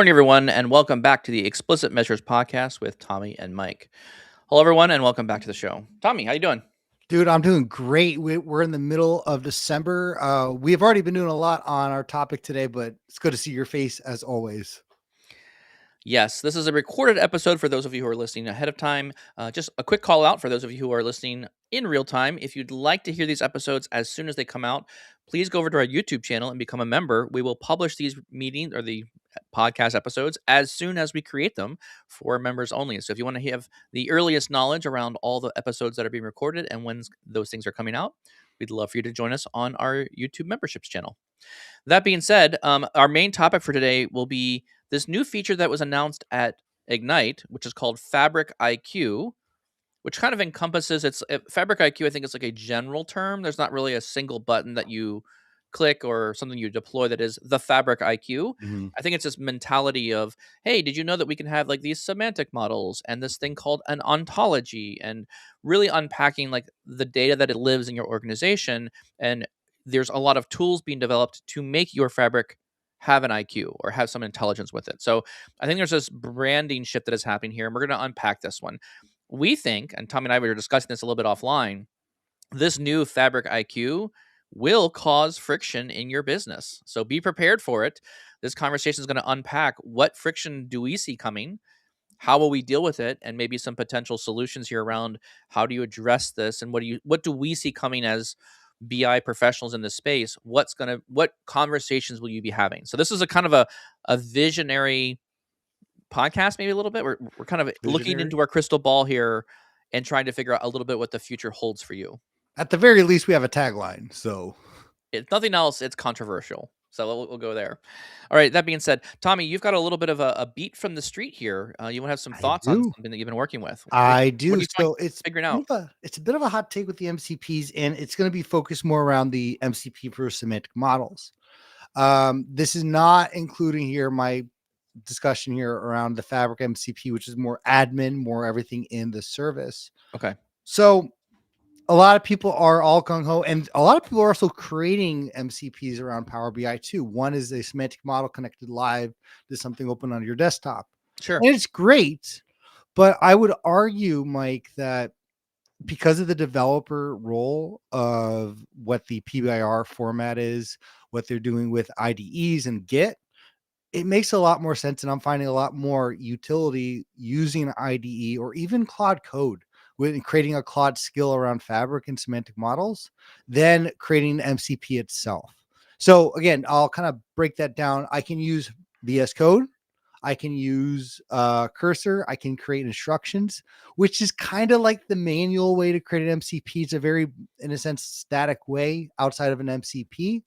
Morning, everyone, and welcome back to the Explicit Measures podcast with Tommy and Mike. Hello, everyone, and welcome back to the show. Tommy, how you doing? Dude, I'm doing great. We're in the middle of December. We have already been doing a lot on our topic today, but it's good to see your face as always. Yes, this is a recorded episode for those of you who are listening ahead of time. Just a quick call out for those of you who are listening in real time. If you'd like to hear these episodes as soon as they come out, please go over to our YouTube channel and become a member. We will publish these meetings or the podcast episodes as soon as we create them for members only. So if you want to have the earliest knowledge around all the episodes that are being recorded and when those things are coming out, we'd love for you to join us on our YouTube memberships channel. That being said, our main topic for today will be this new feature that was announced at Ignite, which is called Fabric IQ, which kind of encompasses Fabric IQ. I think it's like a general term. There's not really a single button that you click or something you deploy that is the Fabric IQ. Mm-hmm. I think it's this mentality of, hey, did you know that we can have like these semantic models and this thing called an ontology, and really unpacking like the data that it lives in your organization. And there's a lot of tools being developed to make your fabric have an IQ or have some intelligence with it. So I think there's this branding shift that is happening here, and we're going to unpack this one. We think, and Tommy and I were discussing this a little bit offline, this new Fabric IQ will cause friction in your business. So be prepared for it. This conversation is going to unpack what friction do we see coming, how will we deal with it, and maybe some potential solutions here around how do you address this, and what do we see coming as BI professionals in this space? What conversations will you be having? So this is a kind of a visionary podcast, maybe a little bit. We're kind of looking Visionary. into our crystal ball here and trying to figure out a little bit what the future holds for you. At the very least, we have a tagline. So If nothing else, it's controversial. So we'll go there. All right. That being said, Tommy, you've got a little bit of a beat from the street here. You want to have some I thoughts on do. something that you've been working with. I What do. are you So it's figuring out? it's a bit of a hot take with the MCPs, and it's going to be focused more around the MCP for semantic models. This is not including here my discussion here around the Fabric MCP, which is more admin, more everything in the service. Okay. So a lot of people are all gung ho, and a lot of people are also creating MCPs around Power BI too. One is a semantic model connected live to something open on your desktop. Sure. And it's great, but I would argue, Mike, that because of the developer role of what the PBIR format is, what they're doing with IDEs and Git, it makes a lot more sense. And I'm finding a lot more utility using IDE or even Claude Code with creating a Claude skill around Fabric and semantic models than creating MCP itself. So again, I'll kind of break that down. I can use VS Code. I can use Cursor. I can create instructions, which is kind of like the manual way to create an MCP. It's a very, in a sense, static way outside of an MCP.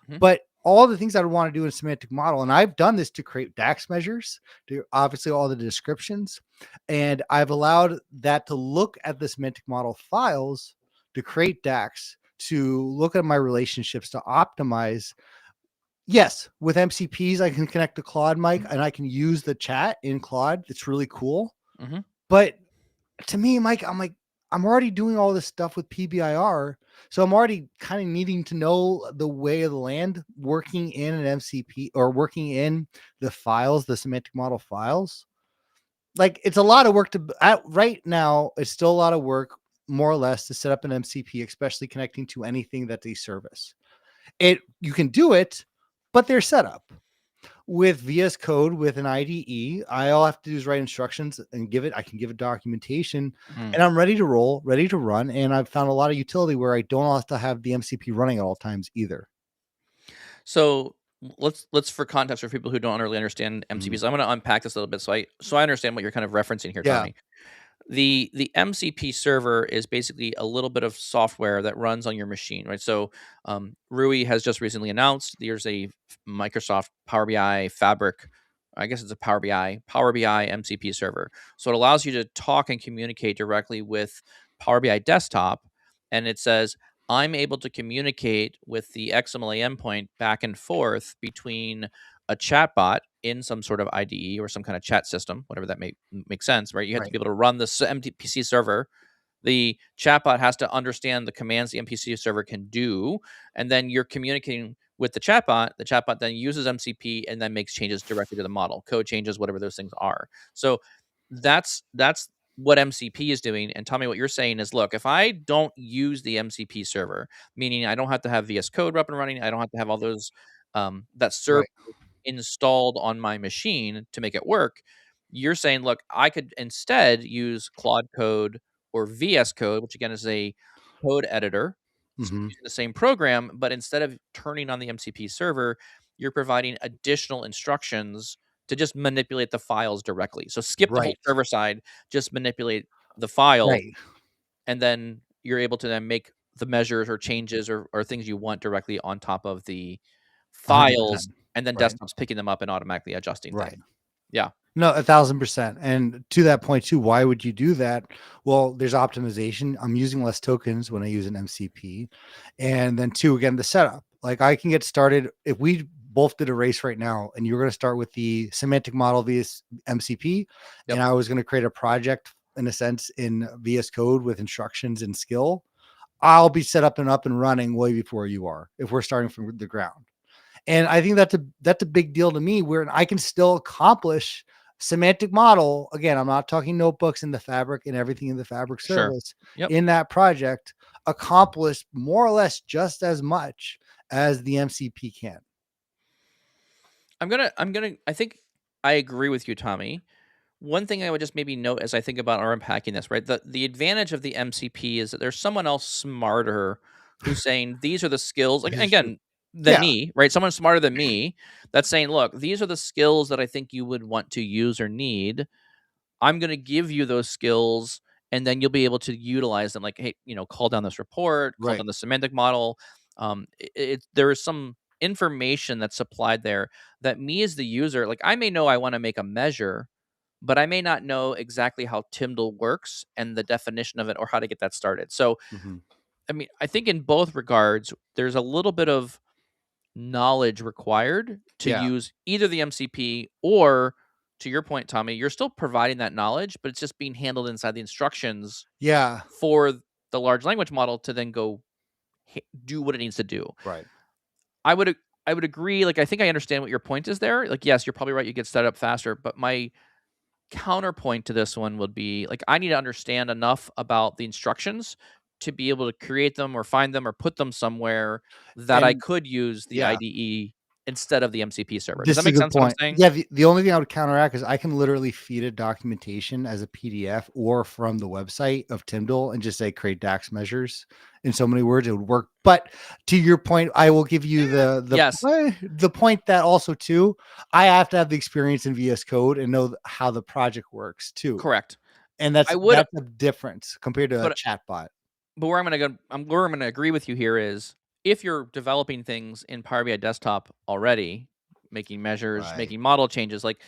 Mhm. But all the things I would want to do in a semantic model, and I've done this to create DAX measures, to obviously all the descriptions, and I've allowed that to look at the semantic model files to create DAX, to look at my relationships, to optimize. Yes, with MCPs, I can connect to Claude, Mike, and I can use the chat in Claude. It's really cool. Mm-hmm. But to me, Mike, I'm already doing all this stuff with PBIR. So I'm already kind of needing to know the way of the land working in an MCP or working in the files, the semantic model files. Like it's a lot of work right now. It's still a lot of work, more or less, to set up an MCP, especially connecting to anything that's a service. You can do it, but they're set up with VS Code with an IDE. All I have to do is write instructions and I can give it documentation, and I'm ready to roll, ready to run. And I've found a lot of utility where I don't have to have the MCP running at all times either. So let's for context for people who don't really understand MCPs, I'm going to unpack this a little bit so I understand what you're kind of referencing here, Yeah. Tommy. The MCP server is basically a little bit of software that runs on your machine, right? So Rui has just recently announced there's a Microsoft Power BI Fabric. I guess it's a Power BI MCP server. So it allows you to talk and communicate directly with Power BI desktop, and it says I'm able to communicate with the XML endpoint back and forth between a chatbot in some sort of IDE or some kind of chat system, whatever that may make sense, right? You have to be able to run the MPC server. The chatbot has to understand the commands the MPC server can do, and then you're communicating With the chatbot then uses MCP and then makes changes directly to the model, code changes, whatever those things are. So that's what MCP is doing. And tell me what you're saying is, look, if I don't use the MCP server, meaning I don't have to have VS Code up and running, I don't have to have all those that server Right. installed on my machine to make it work. You're saying, look, I could instead use Claude Code or VS Code, which again is a code editor, Hmm. using the same program, but instead of turning on the MCP server, you're providing additional instructions to just manipulate the files directly. So skip the whole Right. server side, just manipulate the file, Right. and then you're able to then make the measures or changes or things you want directly on top of the 100%. files, and then Right. desktop's picking them up and automatically adjusting Right. things. Yeah, No, 1,000%. And to that point too, why would you do that? Well, there's optimization. I'm using less tokens when I use an MCP. And then two, again, the setup. Like I can get started if we both did a race right now and you're going to start with the semantic model VS MCP, yep, and I was going to create a project in a sense in VS Code with instructions and skill, I'll be set up and running way before you are if we're starting from the ground. And I think that's a big deal to me where I can still accomplish semantic model. Again, I'm not talking notebooks and the fabric and everything in the fabric sure. service Yep. in that project, accomplish more or less just as much as the MCP can. I think I agree with you, Tommy. One thing I would just maybe note as I think about or unpacking this, right? The advantage of the MCP is that there's someone else smarter who's saying these are the skills, like again, than Yeah. me, right? Someone smarter than me that's saying, look, these are the skills that I think you would want to use or need. I'm going to give you those skills, and then you'll be able to utilize them. Like, hey, call down this report, call Right. down the semantic model. There is some information that's supplied there that me as the user, like I may know I want to make a measure, but I may not know exactly how Tyndall works and the definition of it or how to get that started. So, Mhm. I mean, I think in both regards, there's a little bit of knowledge required to Yeah. use either the MCP or, to your point, Tommy, you're still providing that knowledge, but it's just being handled inside the instructions Yeah. for the large language model to then go do what it needs to do. Right. I would I would agree. Like, I think I understand what your point is there. Like, yes, you're probably right. You get set up faster, but my counterpoint to this one would be like I need to understand enough about the instructions to be able to create them or find them or put them somewhere that I And could use the yeah, IDE instead of the MCP server. Does this that is a make good sense what I'm point. saying? Yeah, the only thing I would counteract is I can literally feed a documentation as a PDF or from the website of Tyndall and just say create DAX measures. In so many words, it would work. But to your point, I will give you Yes, the point that also too, I have to have the experience in VS Code and know how the project works too. correct. And I would, that's a difference compared to a but chatbot. where I'm gonna go, where I'm gonna agree with you here is if you're developing things in Power BI Desktop already, making measures, Right. making model changes, like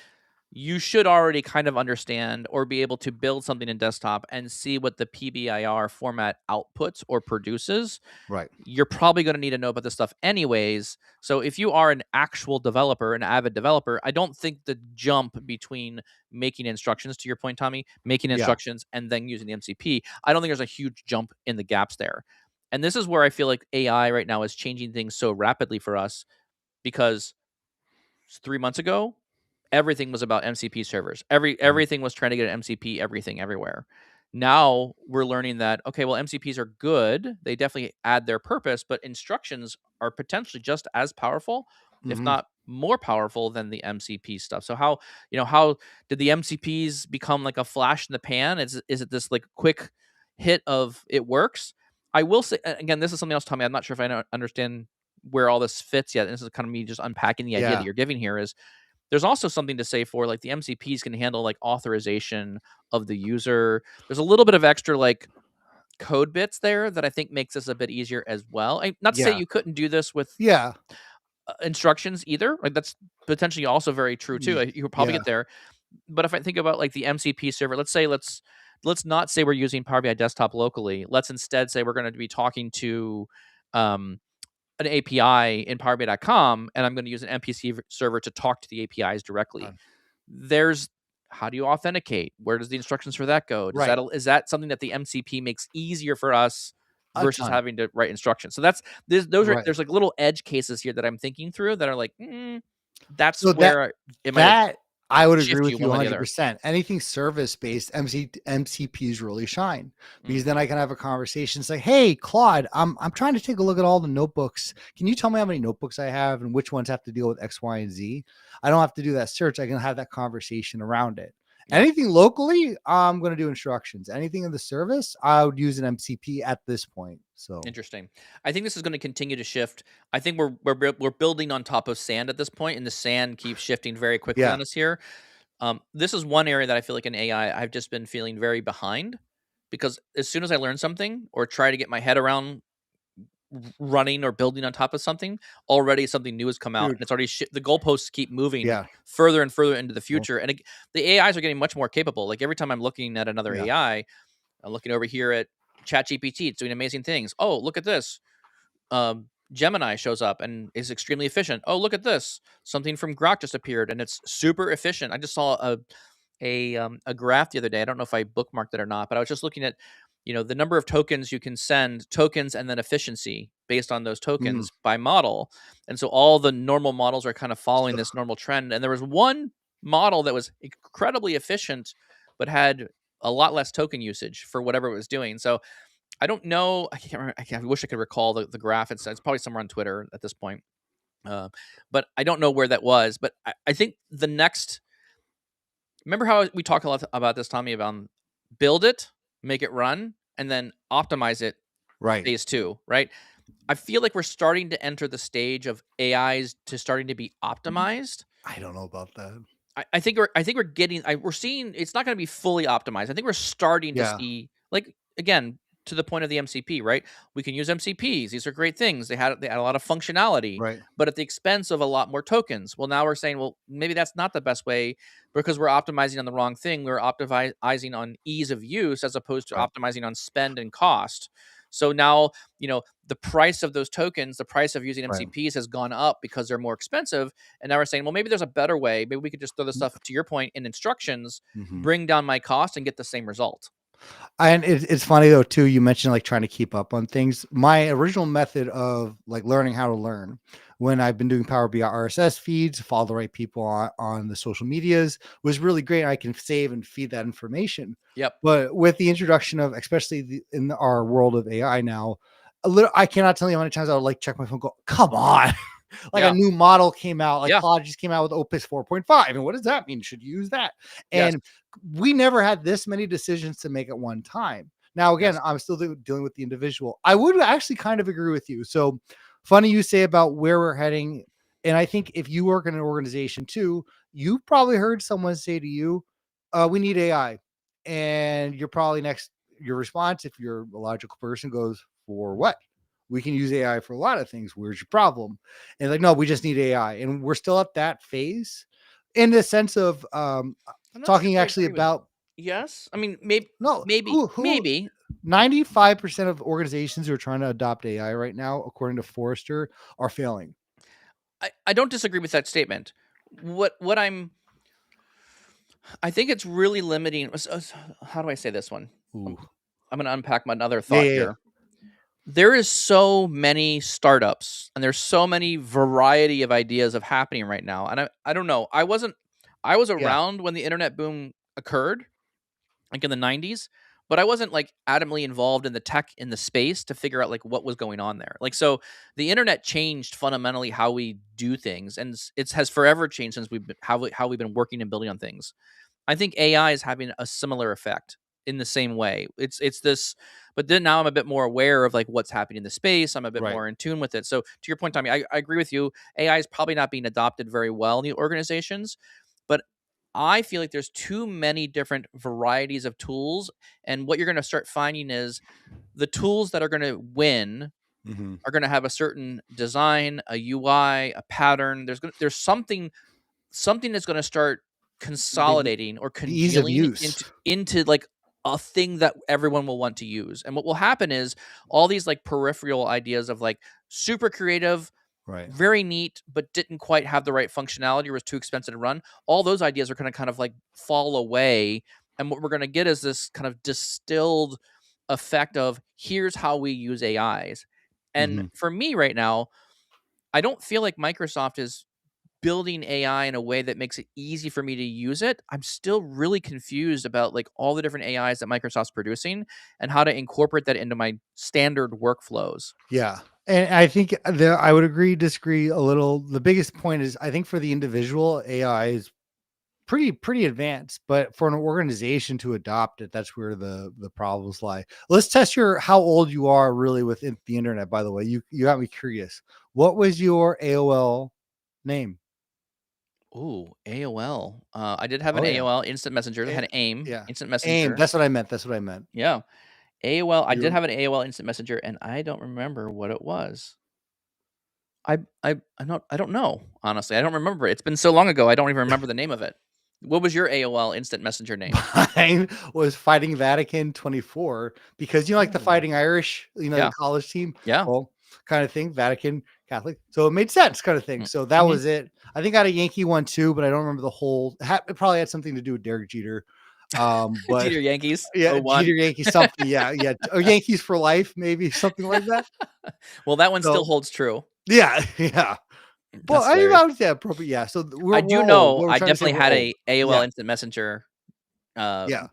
you should already kind of understand or be able to build something in desktop and see what the PBIR format outputs or produces. Right. You're probably going to need to know about this stuff anyways. So if you are an actual developer, an avid developer, I don't think the jump between making instructions, to your point, Tommy, making Yeah. instructions and then using the MCP, I don't think there's a huge jump in the gaps there. And this is where I feel like AI right now is changing things so rapidly for us because 3 months ago, everything was about MCP servers. Mhm. Everything was trying to get an MCP everything everywhere. Now we're learning that okay, well MCPs are good. They definitely add their purpose, but instructions are potentially just as powerful, if Mhm. not more powerful than the MCP stuff. So how did the MCPs become like a flash in the pan? Is it this like quick hit of it works? I will say again, this is something else, Tommy. I'm not sure if I understand where all this fits yet. And this is kind of me just unpacking the idea that Yeah. you're giving here is there's also something to say for like the MCPs can handle like authorization of the user. There's a little bit of extra like code bits there that I think makes this a bit easier as well. Not to say Yeah. you couldn't do this with Yeah. instructions either. Like that's potentially also very true too. You could probably Yeah. get there. But if I think about like the MCP server, let's not say we're using Power BI Desktop locally. Let's instead say we're going to be talking to um, an API in PowerBI.com, and I'm going to use an MPC server to talk to the APIs directly. There's how do you authenticate? Where does the instructions for that go? Right. Is that something that the MCP makes easier for us A versus ton. having to write instructions. So Right. there's like little edge cases here that I'm thinking through that are like, that's So that where it might like that I would agree shift with you you one way or the other. 100%. Anything service-based, MCPs really shine because Mm, then I can have a conversation say, "Hey, Claude, I'm trying to take a look at all the notebooks. Can you tell me how many notebooks I have and which ones have to deal with X, Y, and Z?" I don't have to do that search. I can have that conversation around it. yeah. Anything locally, I'm going to do instructions. Anything in the service, I would use an MCP at this point. So, Interesting. I think this is going to continue to shift. I think we're building on top of sand at this point, and the sand keeps shifting very quickly yeah. on us here. This is one area that I feel like in AI, I've just been feeling very behind because as soon as I learn something or try to get my head around running or building on top of something, already something new has come out Dude, and it's already the goalposts keep moving yeah. further and further into the Well, future. And the AIs are getting much more capable. Like every time I'm looking at another yeah. AI, I'm looking over here at ChatGPT. It's doing amazing things. Oh, look at this. Gemini shows up and is extremely efficient. Oh, look at this. Something from Grok just appeared and it's super efficient. I just saw a graph the other day. I don't know if I bookmarked it or not, but I was just looking at the number of tokens you can send, tokens and then efficiency based on those Mm. tokens by model. And so all the normal models are kind of following this normal trend. And there was one model that was incredibly efficient, but had a lot less token usage for whatever it was doing. So I don't know. I can't remember. I wish I could recall the graph. It's probably somewhere on Twitter at this point. Uh, but I don't know where that was. But I think the next. Remember how we talk a lot about this, Tommy, about build it, make it run, and then optimize it Right. phase two, right? I feel like we're starting to enter the stage of AIs to starting to be optimized. I don't know about that. I think we're getting we're seeing it's not going to be fully optimized. I think we're starting to Yeah. see like again to the point of the MCP, right? We can use MCPs. These are great things. They had a lot of functionality, Right. but at the expense of a lot more tokens. Well, now we're saying, well, maybe that's not the best way because we're optimizing on the wrong thing. We're optimizing on ease of use as opposed to Right. optimizing on spend and cost. So now, the price of those tokens, the price of using Right. MCPs has gone up because they're more expensive. And now we're saying, well, maybe there's a better way. Maybe we could just throw the stuff to your point in instructions, Mhm. bring down my cost, and get the same result. And it's funny though too, you mentioned like trying to keep up on things. My original method of like learning how to learn when I've been doing Power BI RSS feeds, follow the right people on the social medias was really great. I can save and feed that information. Yep. But with the introduction of especially in our world of AI now, I cannot tell you how many times I would like check my phone, and go, come on. Like a Yeah. new model came out, like Yeah. Claude just came out with Opus 4.5. And what does that mean? Should you use that? Yes. And we never had this many decisions to make at one time. Now, again, Yes. I'm still dealing with the individual. I would actually kind of agree with you. So funny you say about where we're heading. And I think if you work in an organization too, you probably heard someone say to you, we need AI. And you're probably your response, if you're a logical person, goes, for what? We can use AI for a lot of things. Where's your problem? And like, no, we just need AI. And we're still at that phase in the sense of I'm not sure talking if I actually agree with. about Yes. I mean, maybe, no, maybe, who maybe. 95% of organizations who are trying to adopt AI right now, according to Forrester, are failing. I don't disagree with that statement. What I think it's really limiting. How do I say this one? Ooh. I'm going to unpack another Yeah, thought yeah, yeah. here. There is so many startups and there's so many variety of ideas of happening right now. And I don't know. I was Yeah, around when the internet boom occurred, like in the 90s, but I wasn't like adamantly involved in the tech in the space to figure out like what was going on there. Like so the internet changed fundamentally how we do things and it has forever changed since how we've been working and building on things. I think AI is having a similar effect in the same way. It's this, but then now I'm a bit more aware of like what's happening in the space. I'm a bit right. more in tune with it. So to your point, Tommy, I agree with you. AI is probably not being adopted very well in the organizations, but I feel like there's too many different varieties of tools. And what you're going to start finding is the tools that are going to win Mhm. are going to have a certain design, a UI, a pattern. There's something that's going to start The consolidating or the ease of congealing use. into like a thing that everyone will want to use. And what will happen is all these like peripheral ideas of like super creative, Right. very neat, but didn't quite have the right functionality or was too expensive to run. All those ideas are going to kind of like fall away. And what we're going to get is this kind of distilled effect of here's how we use AIs. And Mhm. for me right now, I don't feel like Microsoft is building AI in a way that makes it easy for me to use it. I'm still really confused about like all the different AIs that Microsoft's producing and how to incorporate that into my standard workflows. Yeah. And I think I would agree, disagree a little. The biggest point is I think for the individual, AI is pretty advanced, but for an organization to adopt it, that's where the problems lie. Let's test your how old you are really with the internet, by the way. You got me curious. What was your AOL name? Ooh, AOL. I did have an Oh yeah. AOL Instant Messenger. I A- had AIM yeah. Instant AIM. Messenger. That's what I meant. That's what I meant. Yeah, AOL. I did You have an AOL Instant Messenger, and I don't remember what it was. I don't know, honestly, I don't remember. It's been so long ago, I don't even remember the name of it. What was your AOL Instant Messenger name? Mine was Fighting Vatican 24 because like the Oh, Fighting Irish, the yeah, college team, yeah. well, kind of thing, Vatican Catholic. So it made sense, kind of thing. Mm, So that mhm. was it. I think I had a Yankee one too, but I don't remember the whole. It probably had something to do with Derek Jeter. But Jeter Yankees, yeah, oh Jeter one. Yankee something. Yeah, yeah. Or Yankees for life, maybe something like that. Well, that one still So holds true. yeah, yeah. But That's I think hilarious. that was yeah, appropriate. Yeah. So I we're do old. know What we're I trying to say, definitely we're had old. a AOL Yeah, Instant Messenger, yeah,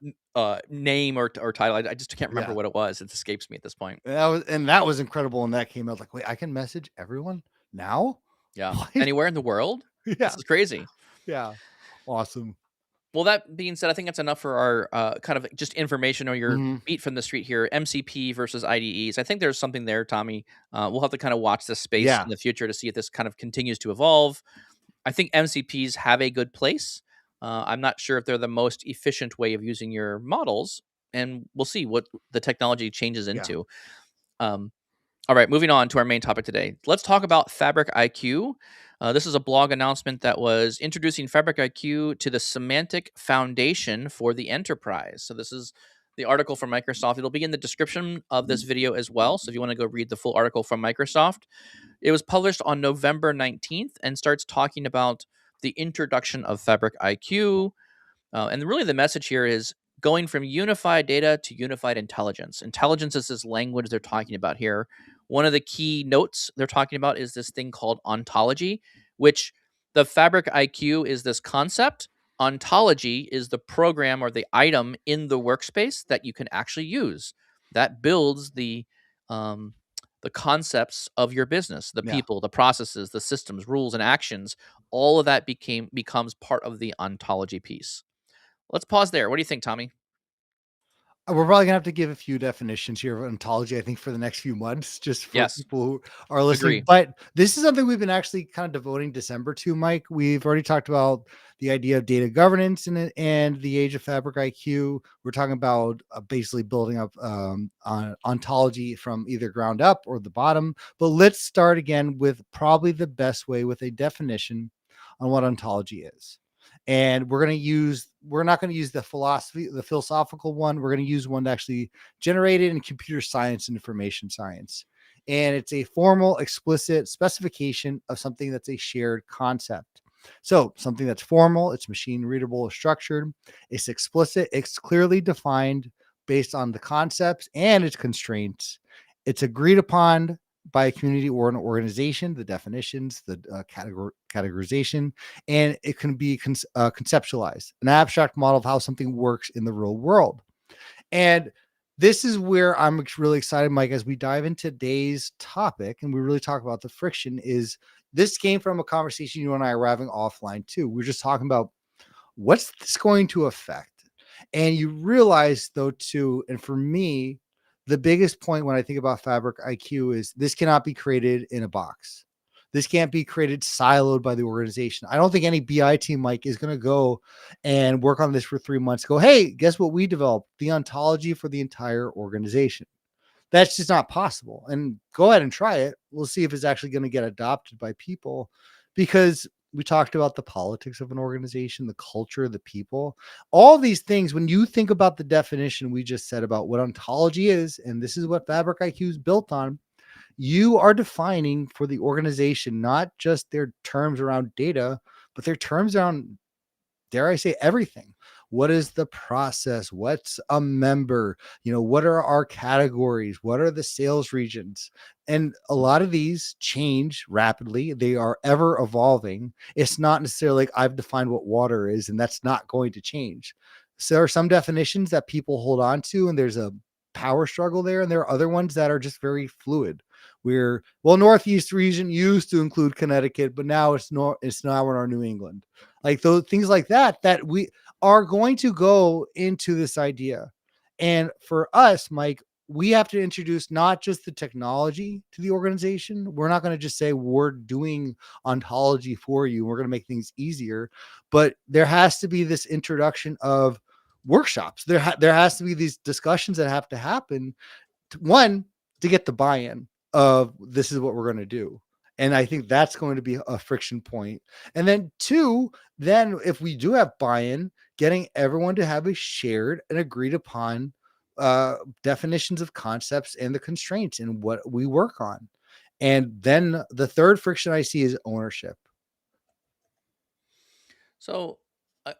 name or title. I just can't remember yeah. what it was. It escapes me at this point. And that was incredible when that came out. Like, wait, I can message everyone now? Yeah. What? Anywhere in the world? This Yeah, is crazy. yeah. Awesome. Well, that being said, I think that's enough for our kind of just information or your Mhm. beat from the street here. MCP versus IDEs. I think there's something there, Tommy. We'll have to kind of watch this space in Yeah, the future to see if this kind of continues to evolve. I think MCPs have a good place. I'm not sure if they're the most efficient way of using your models, and we'll see what the technology changes yeah. into. Um, all right, moving on to our main topic today. Let's talk about Fabric IQ. This is a blog announcement that was introducing Fabric IQ to the semantic foundation for the enterprise. So, this is the article from Microsoft. It'll be in the description of this video as well. So, if you want to go read the full article from Microsoft, it was published on November 19th and starts talking about the introduction of Fabric IQ, and really, the message here is going from unified data to unified intelligence. Intelligence is this language they're talking about here. One of the key notes they're talking about is this thing called ontology, which the Fabric IQ is this concept. Ontology is the program or the item in the workspace that you can actually use. That builds um, the concepts of your business, the Yeah. people, the processes, the systems, rules, and actions. All of that becomes part of the ontology piece. Let's pause there. What do you think, Tommy? We're probably gonna have to give a few definitions here of ontology, I think, for the next few months, just for Yes, people who are listening. agree. But this is something we've been actually kind of devoting December to, Mike. We've already talked about the idea of data governance and the age of Fabric IQ. We're talking about basically building up on ontology from either ground up or the bottom. But let's start again with probably the best way with a definition on what ontology is. And we're not going to use the philosophical one. We're going to use one actually generated in computer science and information science. And it's a formal, explicit specification of something that's a shared concept. So something that's formal, it's machine readable or structured, it's explicit, it's clearly defined based on the concepts and its constraints. It's agreed upon by a community or an organization, the definitions, the categorization, and it can be conceptualized, an abstract model of how something works in the real world. And this is where I'm really excited, Mike, as we dive into today's topic and we really talk about the friction. Is this came from a conversation you and I are having offline too. We're just talking about what's this going to affect? And you realize though too, and for me, the biggest point when I think about Fabric IQ is this cannot be created in a box. This can't be created siloed by the organization. I don't think any BI team, Mike, is going to go and work on this for 3 months. Go, hey, guess what we developed? The ontology for the entire organization. That's just not possible. And go ahead and try it. We'll see if it's actually going to get adopted by people, because we talked about the politics of an organization, the culture, the people, all these things. When you think about the definition we just said about what ontology is, and this is what Fabric IQ is built on, you are defining for the organization not just their terms around data, but their terms around, dare I say, everything. What is the process? What's a member? What are our categories? What are the sales regions? And a lot of these change rapidly. They are ever evolving. It's not necessarily like I've defined what water is, and that's not going to change. So there are some definitions that people hold on to, and there's a power struggle there. And there are other ones that are just very fluid. Northeast region used to include Connecticut, but now it's now in our New England. Like those things like that we are going to go into this idea. And for us, Mike, we have to introduce not just the technology to the organization. We're not going to just say we're doing ontology for you. We're going to make things easier, but there has to be this introduction of workshops. There has to be these discussions that have to happen. One, to get the buy-in of this is what we're going to do. And I think that's going to be a friction point. And then two, then if we do have buy-in, getting everyone to have a shared and agreed upon definitions of concepts and the constraints and what we work on. And then the third friction I see is ownership. So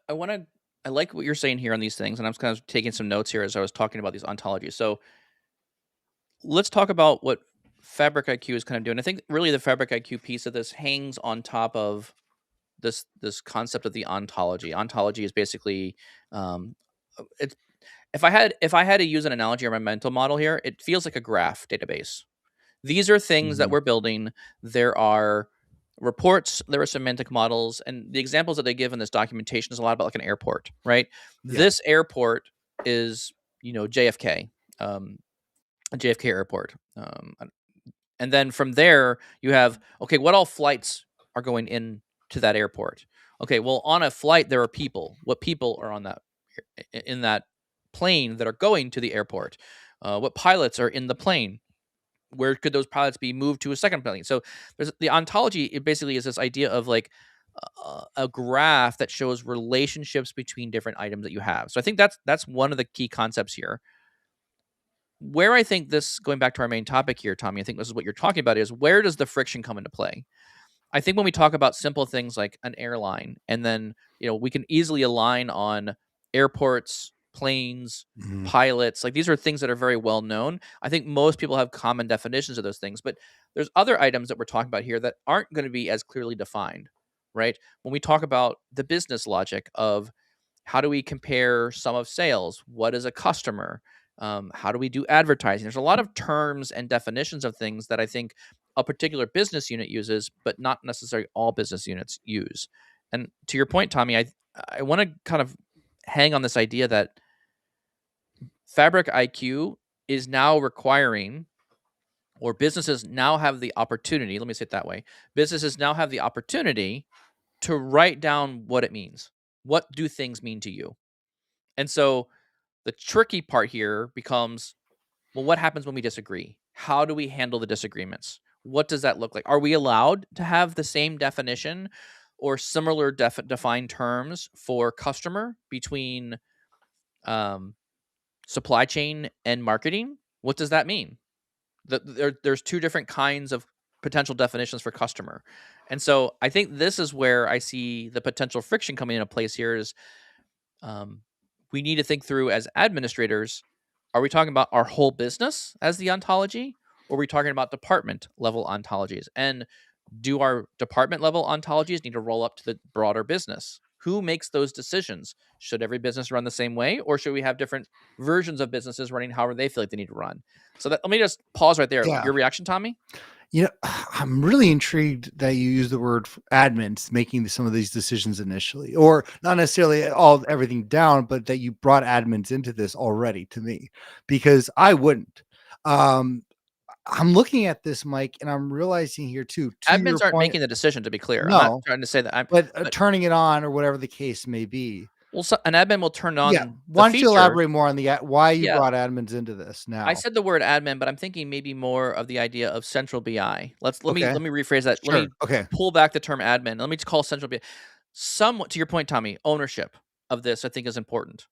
I want to, I like what you're saying here on these things, and I'm just kind of taking some notes here as I was talking about these ontologies. So let's talk about what Fabric IQ is kind of doing. I think really the Fabric IQ piece of this hangs on top of this concept of the ontology. Ontology is basically it's if I had to use an analogy or my mental model here, it feels like a graph database. These are things that Mhm. we're building. There are reports, there are semantic models, and the examples that they give in this documentation is a lot about like an airport, right? Yeah. This airport is, JFK, um, JFK Airport. And then from there, you have, okay, what all flights are going in to that airport? Okay, well, on a flight, there are people. What people are on that in that plane that are going to the airport? What pilots are in the plane? Where could those pilots be moved to a second plane? So there's the ontology. It basically is this idea of like a graph that shows relationships between different items that you have. So I think that's one of the key concepts here. Where I think this, going back to our main topic here, Tommy, I think this is what you're talking about, is where does the friction come into play? I think when we talk about simple things like an airline, and then we can easily align on airports, planes, Mhm. pilots. Like these are things that are very well known. I think most people have common definitions of those things, but there's other items that we're talking about here that aren't going to be as clearly defined, right? When we talk about the business logic of how do we compare sum of sales, what is a customer, how do we do advertising? There's a lot of terms and definitions of things that I think a particular business unit uses, but not necessarily all business units use. And to your point, Tommy, I want to kind of hang on this idea that Fabric IQ is now requiring, or businesses now have the opportunity, let me say it that way, businesses now have the opportunity to write down what it means. What do things mean to you? And so the tricky part here becomes, well, what happens when we disagree? How do we handle the disagreements? What does that look like? Are we allowed to have the same definition or similar defined terms for customer between um, supply chain and marketing? What does that mean? There's two different kinds of potential definitions for customer. And so I think this is where I see the potential friction coming into place here is um, we need to think through as administrators, are we talking about our whole business as the ontology, or are we talking about department level ontologies? And do our department level ontologies need to roll up to the broader business? Who makes those decisions? Should every business run the same way, or should we have different versions of businesses running however they feel like they need to run? So let me just pause right there. Yeah. Your reaction, Tommy? I'm really intrigued that you use the word admins making some of these decisions initially, or not necessarily everything down, but that you brought admins into this already to me, because I wouldn't. Um, I'm looking at this, Mike, and I'm realizing here too, to your Admins aren't point, making the decision. To be clear, I'm not no, trying to say that. but But turning it on or whatever the case may be. well, so, an admin will turn Yeah. on the Why don't you feature. elaborate more on why you Yeah, brought admins into this I now? said the word admin, but I'm thinking maybe more of the idea of central BI. Okay. Let me rephrase that. Let Sure. me Okay. pull back the term admin. Let me just call central BI. Somewhat to your point, Tommy, ownership of this I think is important.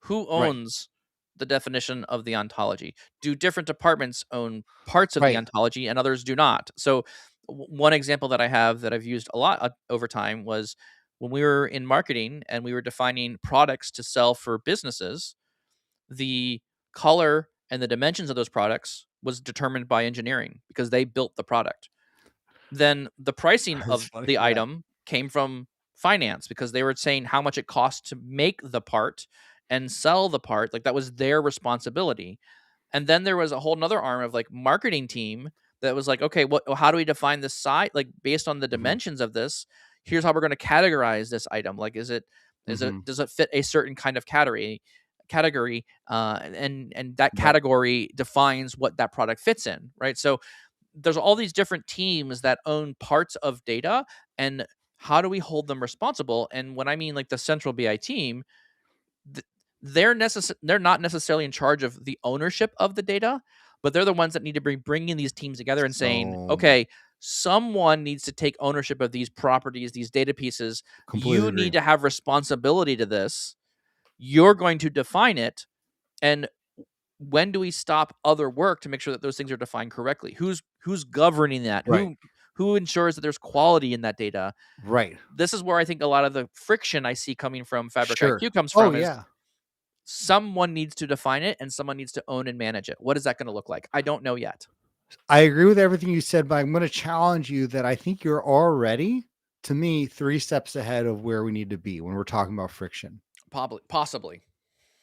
Who Right. owns the definition of the ontology? Do different departments own parts of the Right. ontology and others do not? So one example that I have that I've used a lot over time was when we were in marketing and we were defining products to sell for businesses, the color and the dimensions of those products was determined by engineering because they built the product. Then the pricing That's of funny. the Yeah. item came from finance because they were saying how much it cost to make the part and sell the part. Like that was their responsibility. And then there was a whole nother arm of like marketing team that was like, okay, what how do we define this size? Like based on the Mhm. dimensions of this, here's how we're going to categorize this item. Like, is it Mhm. does it fit a certain kind of category and that Right. category defines what that product fits in, right? So there's all these different teams that own parts of data, and how do we hold them responsible? And when I mean like the central BI team, th- they're not necessarily in charge of the ownership of the data, but they're the ones that need to be bringing these teams together and saying, So okay, someone needs to take ownership of these properties, these data pieces. completely You need agree. to have responsibility to this. You're going to define it, and when do we stop other work to make sure that those things are defined correctly? Who's governing that? Right. Who ensures that there's quality in that data? Right. This is where I think a lot of the friction I see coming from Fabric Sure. IQ comes Oh, from is yeah. someone needs to define it and someone needs to own and manage it. What is that going to look like? I don't know yet. I agree with everything you said, but I'm gonna challenge you that I think you're already, to me, 3 steps ahead of where we need to be when we're talking about friction. Probably, possibly.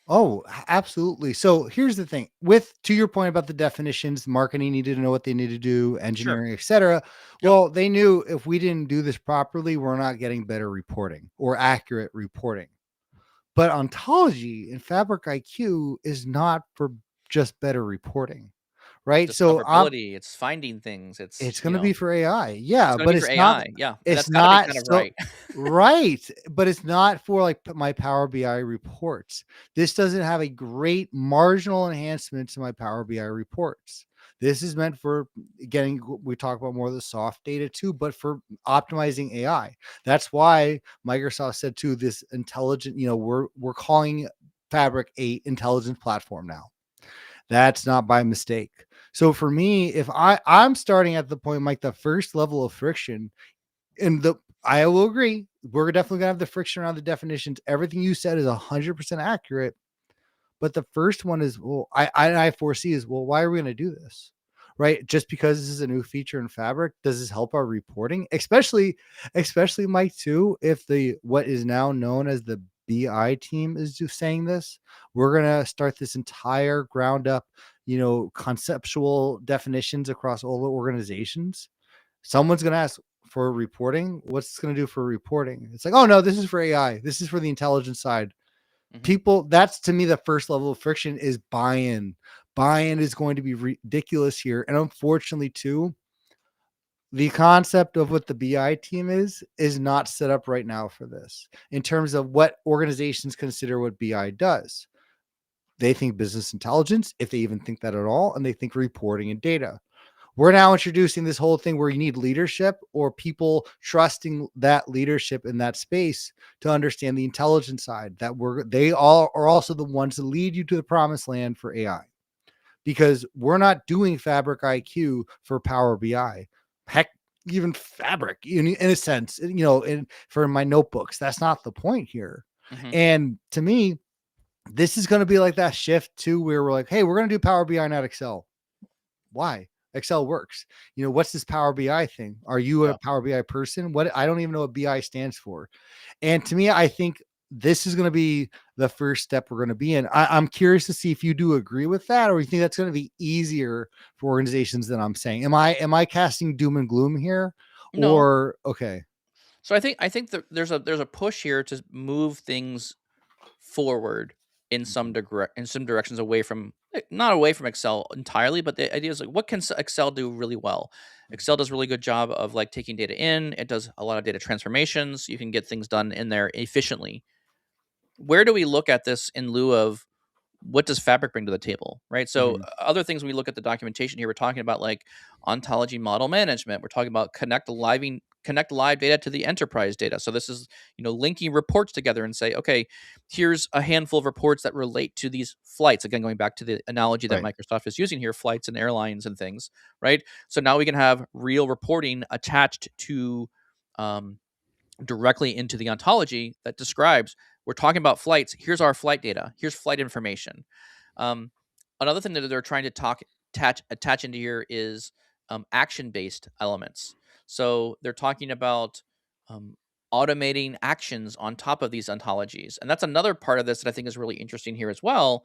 Oh, absolutely. So here's the thing with to your point about the definitions, marketing needed to know what they need to do, Sure. engineering, etc. Yep. Well, they knew if we didn't do this properly, we're not getting better reporting or accurate reporting. But ontology in Fabric IQ is not for just better reporting, right? So Discoverability. It's finding things. it's gonna be for AI. It's Yeah, going to but be for AI. Yeah, and that's it's got to be not kind of so right. right, but it's not for, like, my Power BI reports. This doesn't have a great marginal enhancement to my Power BI reports. This is meant for getting we talk about more of the soft data too, but for optimizing AI. That's why Microsoft said too, this intelligent, we're calling Fabric a intelligence platform now. That's not by mistake. So for me, if I'm starting at the point, like the first level of friction, and the I will agree, we're definitely gonna have the friction around the definitions. Everything you said is 100% accurate. But the first one is, well, I foresee is, well, why are we going to do this? Right? Just because this is a new feature in Fabric, does this help our reporting? Especially Mike too, if the what is now known as the BI team is just saying this, we're gonna start this entire ground up, conceptual definitions across all the organizations. Someone's gonna ask for reporting. What's this gonna do for reporting? It's like, oh no, this is for AI. This is for the intelligence side. Hmm. People, that's to me the first level of friction is buy-in is going to be ridiculous here, and unfortunately too, the concept of what the BI team is not set up right now for this in terms of what organizations consider what BI does. They think business intelligence, if they even think that at all, and they think reporting and data. We're now introducing this whole thing where you need leadership or people trusting that leadership in that space to understand the intelligence side, that they all are also the ones that lead you to the promised land for AI, because we're not doing Fabric IQ for Power BI. Heck, even Fabric in a sense, for my notebooks, that's not the point here. Hmm. And to me, this is going to be like that shift to where we're like, hey, we're going to do Power BI, not Excel. Why? Excel works. What's this Power BI thing? Are you a Yeah. Power BI person? What, I don't even know what BI stands for. And to me, I think this is going to be the first step we're going to be in. I'm curious to see if you do agree with that, or you think that's going to be easier for organizations than I'm saying. Am I casting doom and gloom here? No. Or okay. So I think that there's a push here to move things forward in Mhm. in some directions away from not away from Excel entirely, but the idea is like what can Excel do really well? Excel does a really good job of like taking data in. It does a lot of data transformations. You can get things done in there efficiently. Where do we look at this in lieu of what does Fabric bring to the table, right? So Mhm. other things when we look at the documentation here, we're talking about like ontology model management. We're talking about connect live data to the enterprise data. So this is linking reports together and say, okay, here's a handful of reports that relate to these flights. Again, going back to the analogy that Right. Microsoft is using here, flights and airlines and things, right? So now we can have real reporting attached to um, directly into the ontology that describes, we're talking about flights. Here's our flight data. Here's flight information. Um, Another thing that they're trying to attach into here is action based elements. So they're talking about um, automating actions on top of these ontologies, and that's another part of this that I think is really interesting here as well.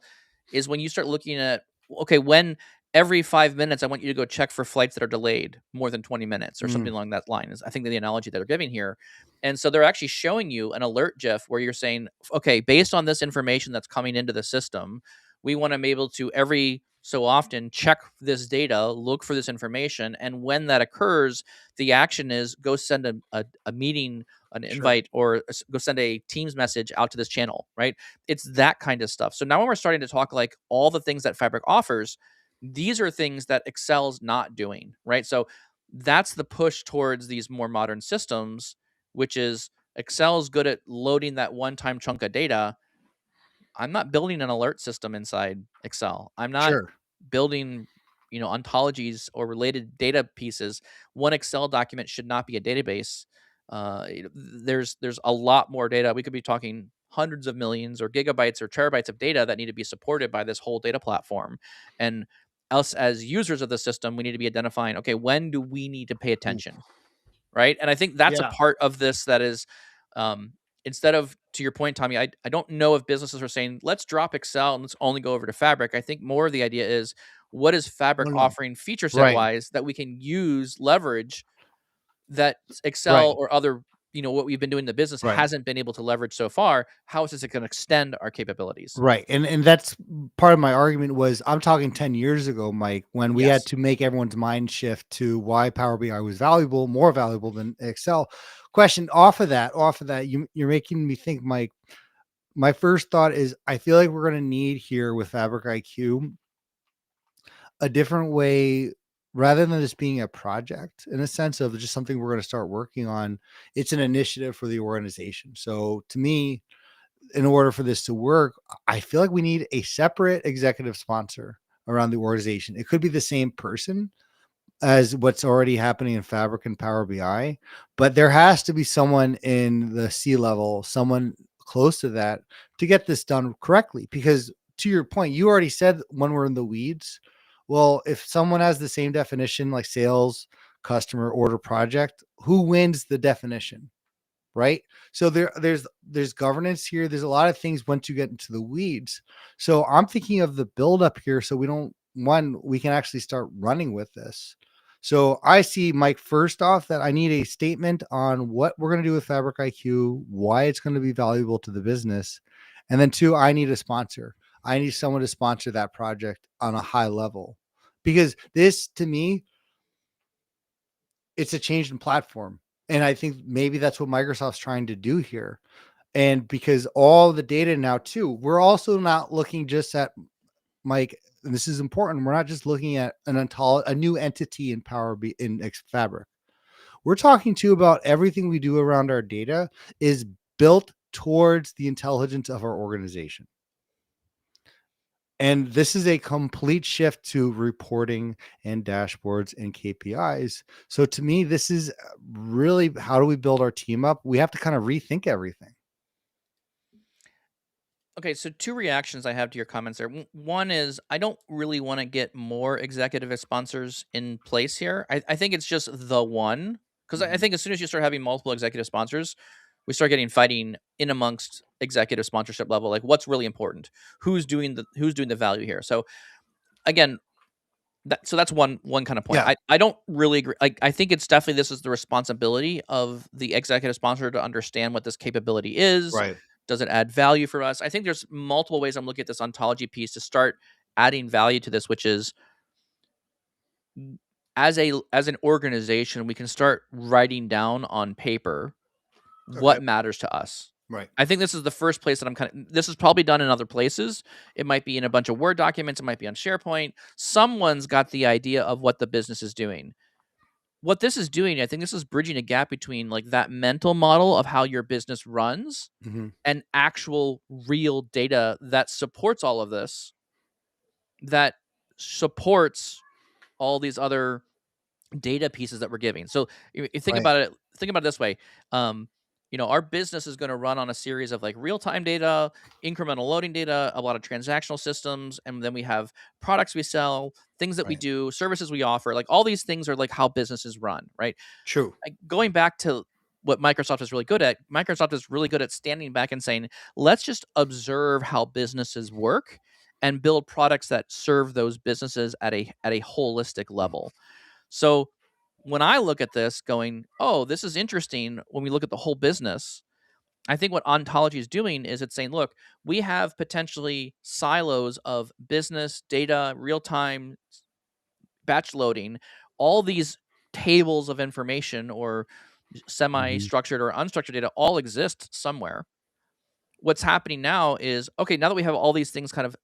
Is when you start looking at, okay, when every 5 minutes I want you to go check for flights that are delayed more than 20 minutes or something Mm, along that line is, I think, the analogy that they're giving here. And so they're actually showing you an alert GIF where you're saying, okay, based on this information that's coming into the system, we want to be able to every so often check this data, look for this information. And when that occurs, the action is go send a meeting, an sure. invite, or go send a Teams message out to this channel, right? It's that kind of stuff. So now when we're starting to talk like all the things that Fabric offers, these are things that Excel's not doing, right? So that's the push towards these more modern systems, which is Excel's good at loading that one time chunk of data. I'm not building an alert system inside Excel. I'm not Sure. building, ontologies or related data pieces. One Excel document should not be a database. There's a lot more data. We could be talking hundreds of millions or gigabytes or terabytes of data that need to be supported by this whole data platform. And us as users of the system, we need to be identifying, okay, when do we need to pay Ooh, attention? Right? And I think that's a yeah. part of this that is, um, instead of, to your point, Tommy, I don't know if businesses are saying, let's drop Excel and let's only go over to Fabric. I think more of the idea is, what is Fabric No, no. offering feature set Right. wise that we can use, leverage that Excel Right. or other, what we've been doing in the business Right. hasn't been able to leverage so far? How is this going to extend our capabilities? Right, and that's part of my argument was I'm talking 10 years ago, Mike, when we had Yes. to make everyone's mind shift to why Power BI was valuable, more valuable than Excel. Question off of that, you're making me think, Mike. My first thought is I feel like we're going to need here with Fabric IQ a different way rather than this being a project in a sense of just something we're going to start working on. It's an initiative for the organization. So to me, in order for this to work, I feel like we need a separate executive sponsor around the organization. It could be the same person as what's already happening in Fabric and Power BI, but there has to be someone in the C level, someone close to that to get this done correctly. Because to your point, you already said when we're in the weeds. Well, if someone has the same definition like sales, customer, order, project, who wins the definition? Right, so there's governance here, there's a lot of things once you get into the weeds. So I'm thinking of the build up here so we don't one we can actually start running with this. So I see, Mike, first off, that I need a statement on what we're going to do with Fabric IQ, why it's going to be valuable to the business, and then two, I need a sponsor. I need someone to sponsor that project on a high level, because this to me, it's a change in platform. And I think maybe that's what Microsoft's trying to do here. And because all the data now too, we're also not looking just at, Mike, and this is important. We're not just looking at a new entity in Fabric. We're talking too about everything we do around our data is built towards the intelligence of our organization. And this is a complete shift to reporting and dashboards and KPIs. So to me, this is really, how do we build our team up? We have to kind of rethink everything. Okay, so two reactions I have to your comments there. One is, I don't really want to get more executive sponsors in place here. I think it's just the one, because I Mhm. think as soon as you start having multiple executive sponsors, we start getting fighting in amongst executive sponsorship level. Like, what's really important? Who's doing the value here? So again, that's one kind of point. Yeah. I don't really agree. I think it's definitely, this is the responsibility of the executive sponsor to understand what this capability is. Right. Does it add value for us? I think there's multiple ways I'm looking at this ontology piece to start adding value to this, which is, as an organization, we can start writing down on paper Okay. what matters to us. Right. I think this is the first place that I'm kind of, this is probably done in other places. It might be in a bunch of Word documents, it might be on SharePoint. Someone's got the idea of what the business is doing. What this is doing, I think this is bridging a gap between like that mental model of how your business runs Mhm. and actual real data that supports all of this, that supports all these other data pieces that we're giving. So you think Right. about it, think about it this way. Um, our business is going to run on a series of like real-time data, incremental loading data, a lot of transactional systems, and then we have products we sell, things that we Right. do, services we offer. Like all these things are like how businesses run, right? True. Like going back to what Microsoft is really good at, Microsoft is really good at standing back and saying, let's just observe how businesses work and build products that serve those businesses at a holistic Mm. level. So when I look at this going, oh, this is interesting when we look at the whole business, I think what ontology is doing is it's saying, look, we have potentially silos of business, data, real time, batch loading, all these tables of information or semi Mhm. structured or unstructured data all exist somewhere. What's happening now is okay, now that we have all these things kind of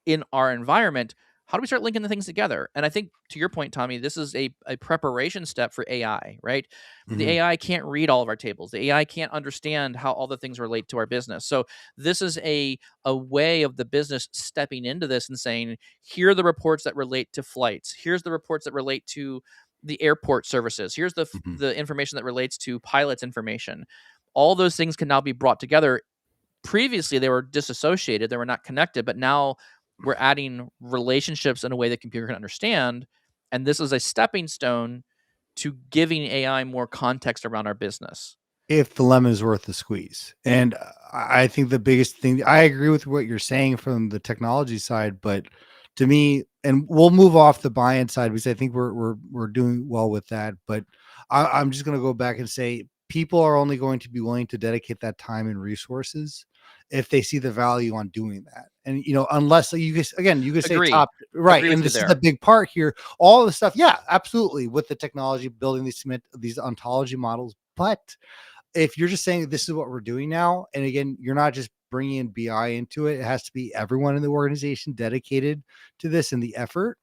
in our environment, how do we start linking the things together? And I think to your point, Tommy, this is a preparation step for AI, right? The Mhm. AI can't read all of our tables. The AI can't understand how all the things relate to our business. So this is a way of the business stepping into this and saying, here are the reports that relate to flights. Here's the reports that relate to the airport services. Here's Mhm. the information that relates to pilots information. All those things can now be brought together. Previously they were disassociated, they were not connected, but now we're adding relationships in a way that computer can understand, and this is a stepping stone to giving AI more context around our business. If the lemon is worth the squeeze. And I think the biggest thing, I agree with what you're saying from the technology side, but to me, and we'll move off the buy-in side because I think we're doing well with that. But I'm just going to go back and say people are only going to be willing to dedicate that time and resources if they see the value on doing that. And unless you guys again, you could say Agree. top right, Agree and with you this is the there. big part here. All the stuff, yeah, absolutely, with the technology building these ontology models, but if you're just saying this is what we're doing now, and again, you're not just bringing in BI into it, it has to be everyone in the organization dedicated to this and the effort.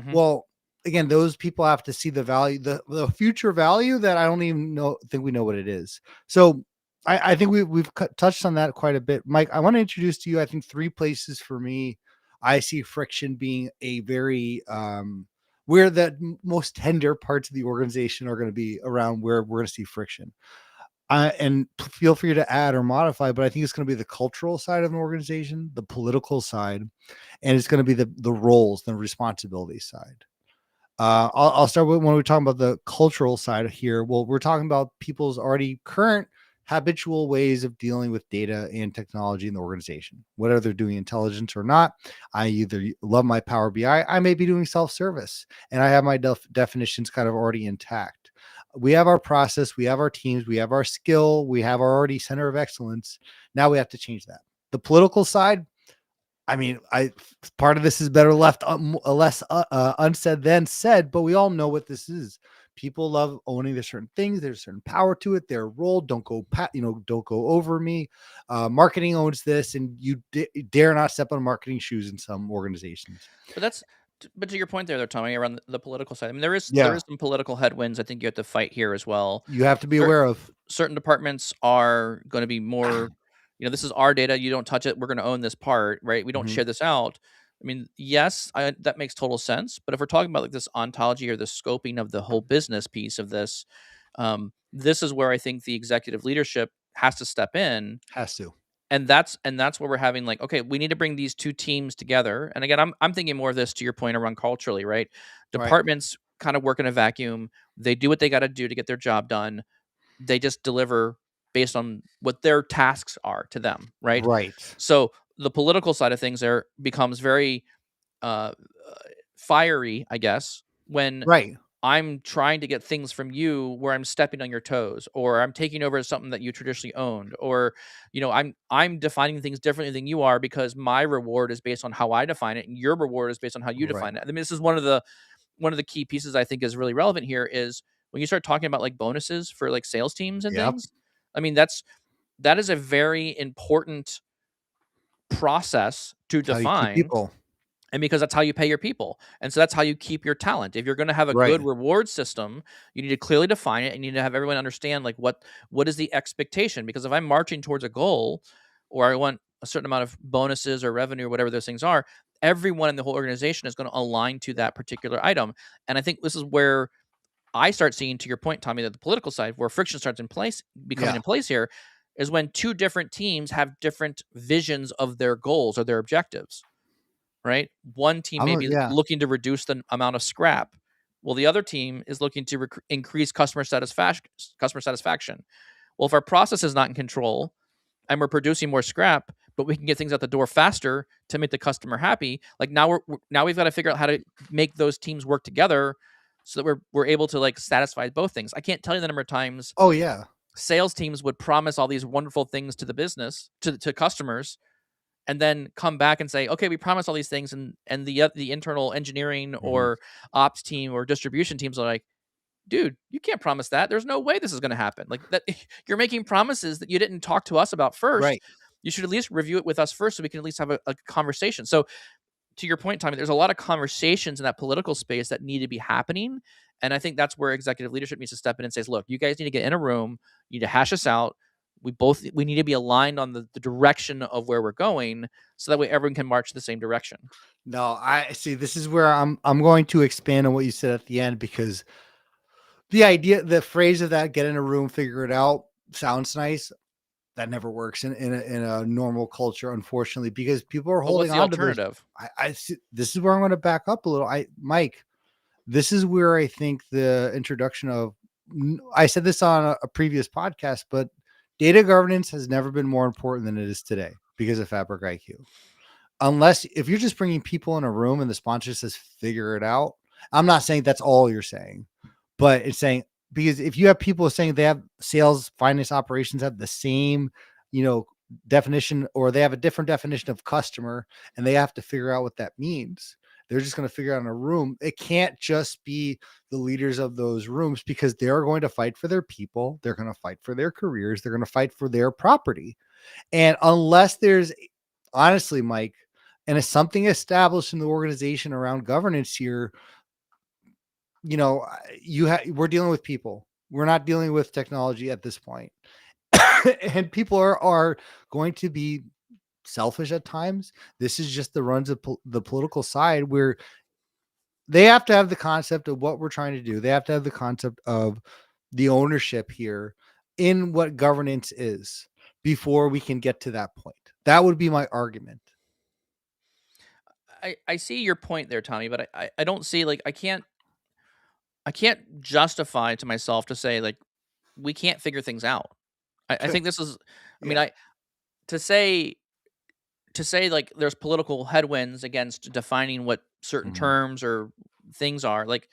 Mhm. Well, again, those people have to see the value, the future value that I don't even think we know what it is. So I think we've touched on that quite a bit. Mike, I want to introduce to you, I think, three places for me I see friction being a very where the most tender parts of the organization are going to be around where we're going to see friction. And feel free to add or modify, but I think it's going to be the cultural side of an organization, the political side, and it's going to be the roles, the responsibility side. I'll start with when we're talking about the cultural side here. Well, we're talking about people's already current habitual ways of dealing with data and technology in the organization, whether they're doing intelligence or not. I either love my Power BI, I may be doing self service, and I have my definitions kind of already intact. We have our process, we have our teams, we have our skill, we have our already center of excellence. Now we have to change that. The political side, I mean, I part of this is better left less unsaid than said, but we all know what this is. People love owning the certain things. There's certain power to it. Their role. Don't go don't go over me. Marketing owns this, and you dare not step on marketing shoes in some organizations. But that's but to your point there, though, Tommy, around the political side. I mean, there is Yeah, some political headwinds I think you have to fight here as well. you have to be Cer- aware of. Certain departments are going to be more, this is our data. You don't touch it. We're going to own this part, right? We don't Mhm. share this out. I mean, yes, that makes total sense. But if we're talking about like this ontology or the scoping of the whole business piece of this, this is where I think the executive leadership has to step in, Has to. and that's where we're having like, okay, we need to bring these two teams together. And again, I'm thinking more of this to your point around culturally, right? Right. Departments kind of work in a vacuum. They do what they got to do to get their job done. They just deliver based on what their tasks are to them, right? Right. So the political side of things there becomes very uh, fiery, I guess, when Right. I'm trying to get things from you where I'm stepping on your toes, or I'm taking over something that you traditionally owned, or I'm defining things differently than you are because my reward is based on how I define it, and your reward is based on how you Right. define it. I mean, this is one of the key pieces I think is really relevant here is when you start talking about like bonuses for like sales teams and Yep. things. I mean, that is a very important process to That's how you keep define, people. and because that's how you pay your people, and so that's how you keep your talent. If you're going to have a good Right. reward system, you need to clearly define it, and you need to have everyone understand like what is the expectation. Because if I'm marching towards a goal, or I want a certain amount of bonuses or revenue or whatever those things are, everyone in the whole organization is going to align to that particular item. And I think this is where I start seeing, to your point, Tommy, that the political side where friction starts in place, becoming Yeah. in place here, is when two different teams have different visions of their goals or their objectives, right? One team may be Yeah. looking to reduce the amount of scrap, well, the other team is looking to increase customer satisfaction. Customer satisfaction. Well, if our process is not in control and we're producing more scrap, but we can get things out the door faster to make the customer happy, like now now we've got to figure out how to make those teams work together so that we're able to like satisfy both things. I can't tell you the number of times Oh, yeah. sales teams would promise all these wonderful things to the business to customers and then come back and say, okay, we promised all these things, and the internal engineering Mhm. or ops team or distribution teams are like, dude, you can't promise that. There's no way this is going to happen. Like that, you're making promises that you didn't talk to us about first. Right. You should at least review it with us first, so we can at least have a conversation. So, to your point, Tommy, there's a lot of conversations in that political space that need to be happening, and I think that's where executive leadership needs to step in and says, look, you guys need to get in a room, you need to hash this out. We need to be aligned on the direction of where we're going, so that way everyone can march the same direction. No, I see. This is where I'm going to expand on what you said at the end, because the phrase of that, get in a room, figure it out, sounds nice. That never works in a normal culture, unfortunately, because people are Well, what's holding the on to those. alternative? I see, this is where I'm going to back up a little. Mike, this is where I think the introduction of, I said this on a previous podcast, but data governance has never been more important than it is today because of Fabric IQ. Unless if you're just bringing people in a room and the sponsor says figure it out, I'm not saying that's all you're saying, but it's saying, because if you have people saying they have sales, finance, operations have the same, you know, definition, or they have a different definition of customer, and they have to figure out what that means. They're just going to figure out in a room. It can't just be the leaders of those rooms, because they're going to fight for their people. They're going to fight for their careers. They're going to fight for their property. And unless there's, honestly, Mike, and it's something established in the organization around governance here, we're dealing with people. We're not dealing with technology at this point. And people are going to be selfish at times. This is just the runs of the political side, where they have to have the concept of what we're trying to do. They have to have the concept of the ownership here in what governance is before we can get to that point. That would be my argument. I see your point there, Tommy, but I don't see, like, I can't justify to myself to say, like, we can't figure things out. I think this is, I mean, Yeah. to say like there's political headwinds against defining what certain Mhm. terms or things are, like,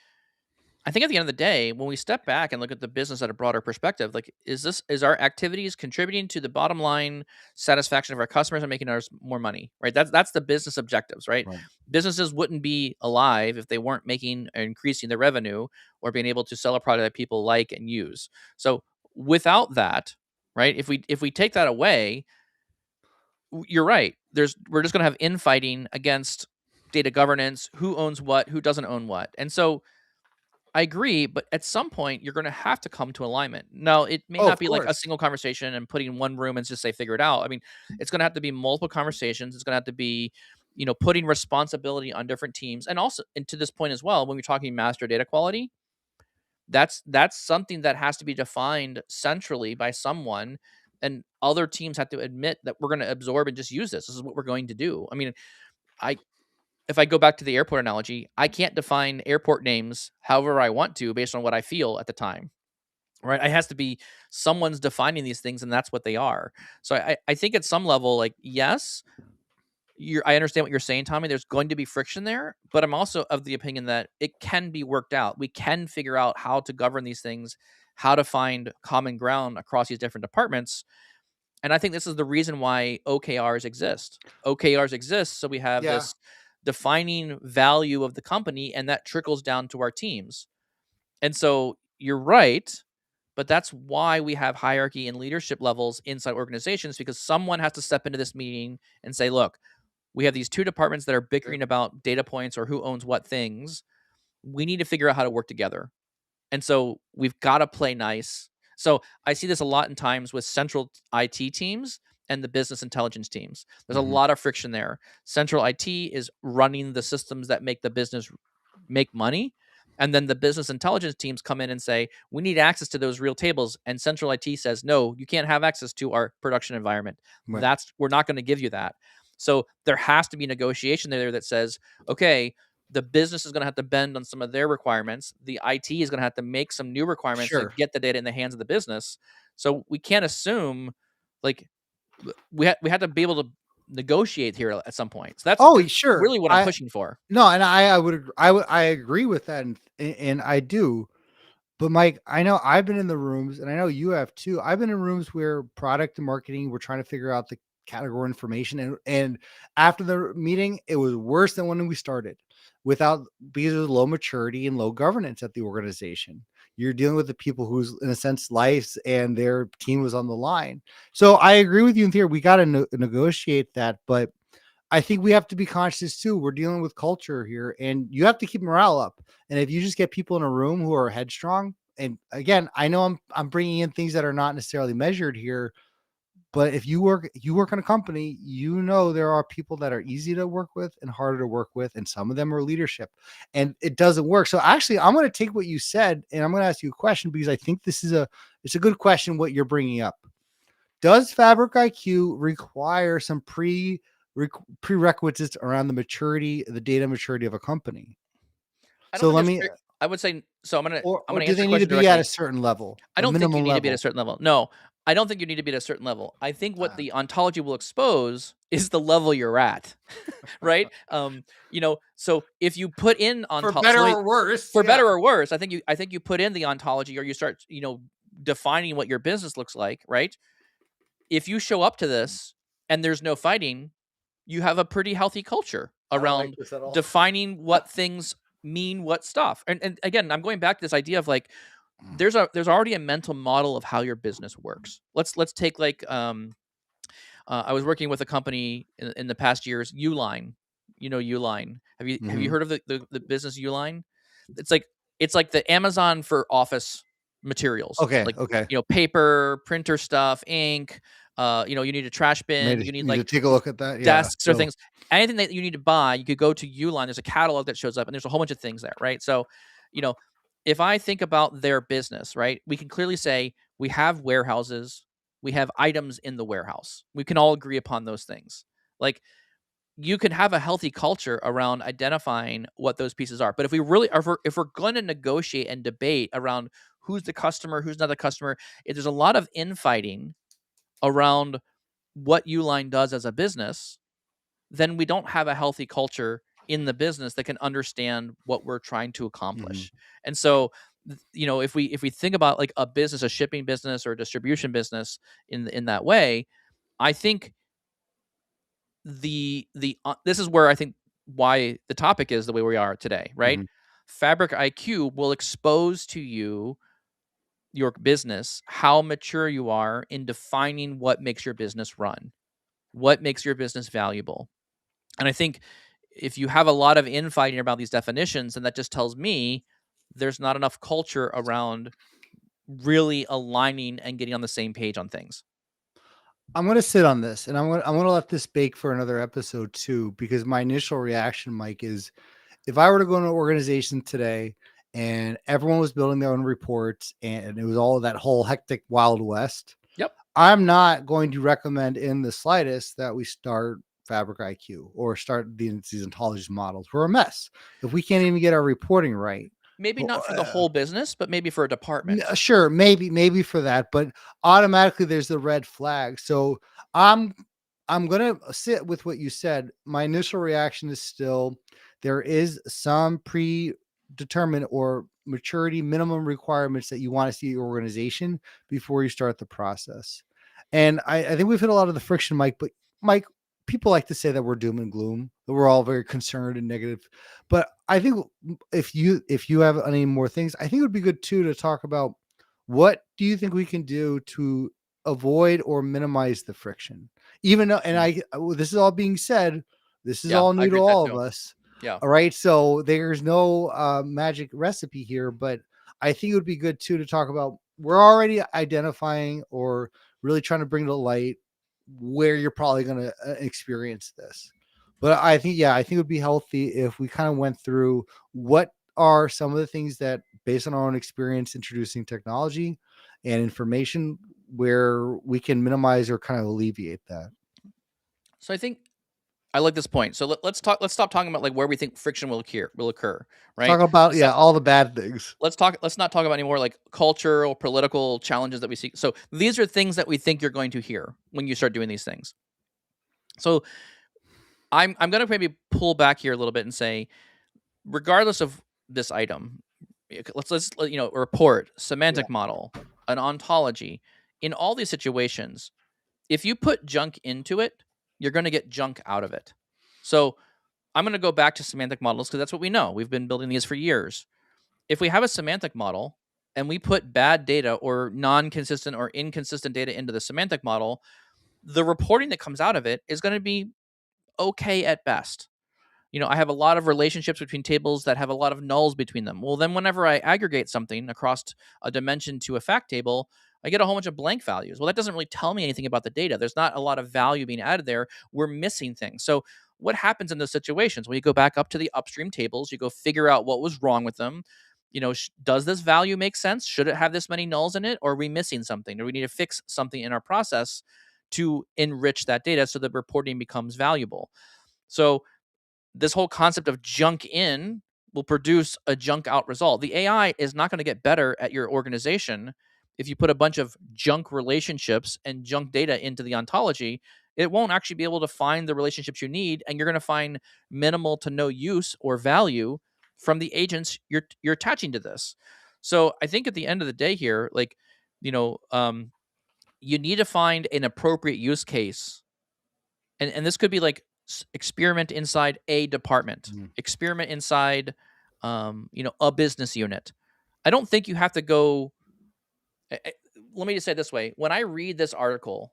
I think at the end of the day, when we step back and look at the business at a broader perspective, like, is our activities contributing to the bottom line satisfaction of our customers and making us more money, right? That's the business objectives, right? Right. Businesses wouldn't be alive if they weren't making or increasing their revenue or being able to sell a product that people like and use. So without that, right? If we take that away, you're right. We're just going to have infighting against data governance, who owns what, who doesn't own what, and so I agree, but at some point you're going to have to come to alignment. Now, it may Oh, not of be like a course. single conversation and putting in one room and just say figure it out. I mean, it's going to have to be multiple conversations. It's going to have to be, putting responsibility on different teams, and also, and to this point as well, when we're talking master data quality, that's something that has to be defined centrally by someone, and other teams have to admit that we're going to absorb and just use this. This is what we're going to do. I mean, I if I go back to the airport analogy, I can't define airport names however I want to based on what I feel at the time, right? It has to be someone's defining these things, and that's what they are. So I think at some level, like, yes, I understand what you're saying, Tommy. There's going to be friction there, but I'm also of the opinion that it can be worked out. We can figure out how to govern these things, how to find common ground across these different departments. And I think this is the reason why OKRs exist. OKRs exist so we have Yeah. this defining value of the company, and that trickles down to our teams. And so you're right, but that's why we have hierarchy and leadership levels inside organizations, because someone has to step into this meeting and say, look, we have these two departments that are Yep. bickering about data points or who owns what things. We need to figure out how to work together. And so we've got to play nice. So I see this a lot in times with central IT teams and the business intelligence teams. There's a Mhm. lot of friction there. Central IT is running the systems that make the business make money. And then the business intelligence teams come in and say, we need access to those real tables. And central IT says, no, you can't have access to our production environment. Right. We're not going to give you that. So there has to be negotiation there that says, okay, the business is going to have to bend on some of their requirements. The IT is going to have to make some new requirements to Sure. get the data in the hands of the business. So we can't assume like we had to be able to negotiate here at some point. So that's Oh, sure. really what I'm pushing for. No, and I agree with that, and I do. But Mike, I know I've been in the rooms, and I know you have too. I've been in rooms where product and marketing were trying to figure out the category information, and after the meeting, it was worse than when we started, without because of low maturity and low governance at the organization. You're dealing with the people whose, in a sense, lives and their team was on the line. So I agree with you in theory. We got to negotiate that, but I think we have to be conscious too. We're dealing with culture here, and you have to keep morale up. And if you just get people in a room who are headstrong, and again, I know I'm bringing in things that are not necessarily measured here, but if you work in a company, you know there are people that are easy to work with and harder to work with, and some of them are leadership, and it doesn't work. So actually, I'm going to take what you said, and I'm going to ask you a question because I think this is it's a good question what you're bringing up. Does Fabric IQ require some prerequisites around the data maturity of a company? I don't So think let there's me, I would say so I'm or gonna do answer they your need to question be at a directly. certain level, I a don't think you minimum need to be at a level? certain level. No, I don't think you need to be at a certain level. I think what Uh, the ontology will expose is the level you're at, right? So if you put in for ontology, better or worse, for better yeah. or worse, I think you put in the ontology or you start, defining what your business looks like, right? If you show up to this and there's no fighting, you have a pretty healthy culture I don't like around this at all. defining what things mean, what stuff. And again, I'm going back to this idea of like there's already a mental model of how your business works. Let's take like I was working with a company in the past years, Uline. You know Uline. Have you Mhm. heard of the business Uline? It's like it's like the Amazon for office materials, Okay, like okay. paper, printer stuff, ink. You need a trash bin. You need Need to like take a look at that. Yeah. desks or So, things. Anything that you need to buy, you could go to Uline. There's a catalog that shows up, and there's a whole bunch of things there, right? So, you know, if I think about their business, right, we can clearly say we have warehouses, we have items in the warehouse. We can all agree upon those things. Like you can have a healthy culture around identifying what those pieces are. But if we really are, if we're going to negotiate and debate around who's the customer, who's not the customer, if there's a lot of infighting around what Uline does as a business, then we don't have a healthy culture in the business that can understand what we're trying to mhm. accomplish. And so, if we think about like a business, a shipping business or a distribution business in that way, I think the this is where I think why the topic is the way we are today, right? Mhm. Fabric IQ will expose to you your business how mature you are in defining what makes your business run, what makes your business valuable. And I think if you have a lot of infighting about these definitions, then that just tells me there's not enough culture around really aligning and getting on the same page on things. I'm gonna sit on this, and I'm gonna let this bake for another episode too, because my initial reaction, Mike, is if I were to go into an organization today and everyone was building their own reports and it was all that whole hectic Wild West, Yep. I'm not going to recommend in the slightest that we start Fabric IQ or start these ontology models. We're a mess if we can't even get our reporting right. Maybe not for the whole business, but maybe for a department. Sure, maybe for that, but automatically there's the red flag. So I'm I'm gonna sit with what you said. My initial reaction is still there is some predetermined or maturity minimum requirements that you want to see your organization before you start the process. And I think we've hit a lot of the friction, Mike. But Mike, people like to say that we're doom and gloom, that we're all very concerned and negative. But I think if you have any more things, I think it would be good too to talk about what do you think we can do to avoid or minimize the friction. Even though, and Mm. this is all being said, this is Yeah, all I new to agree with that all of too. us. Yeah. All right, so there's no magic recipe here, but I think it would be good too to talk about we're already identifying or really trying to bring to light where you're probably going to experience this. But I think, yeah, I think it would be healthy if we kind of went through what are some of the things that, based on our own experience introducing technology and information, where we can minimize or kind of alleviate that? So I think I like this point. So let's talk. Let's stop talking about like where we think friction will occur. Will occur, right? Talk about, So yeah, all the bad things. let's talk. Let's not talk about any more like cultural, political challenges that we see. So these are things that we think you're going to hear when you start doing these things. So I'm going to maybe pull back here a little bit and say, regardless of this item, let's report, Yeah. semantic model, an ontology. In all these situations, if you put junk into it, you're going to get junk out of it. So I'm going to go back to semantic models because that's what we know. We've been building these for years. If we have a semantic model and we put bad data or non-consistent or inconsistent data into the semantic model, the reporting that comes out of it is going to be okay at best. I have a lot of relationships between tables that have a lot of nulls between them. Well, then whenever I aggregate something across a dimension to a fact table, I get a whole bunch of blank values. Well, that doesn't really tell me anything about the data. There's not a lot of value being added there. We're missing things. So, what happens in those situations? Well, you go back up to the upstream tables, you go figure out what was wrong with them. Does this value make sense? Should it have this many nulls in it? Or are we missing something? Do we need to fix something in our process to enrich that data so that reporting becomes valuable? So, this whole concept of junk in will produce a junk out result. The AI is not going to get better at your organization if you put a bunch of junk relationships and junk data into the ontology. It won't actually be able to find the relationships you need, and you're going to find minimal to no use or value from the agents you're attaching to this. So I think at the end of the day here, like, you know, um, you need to find an appropriate use case, and this could be like experiment inside a department, Mhm. experiment inside a business unit. I don't think you have to go let me just say it this way. When I read this article,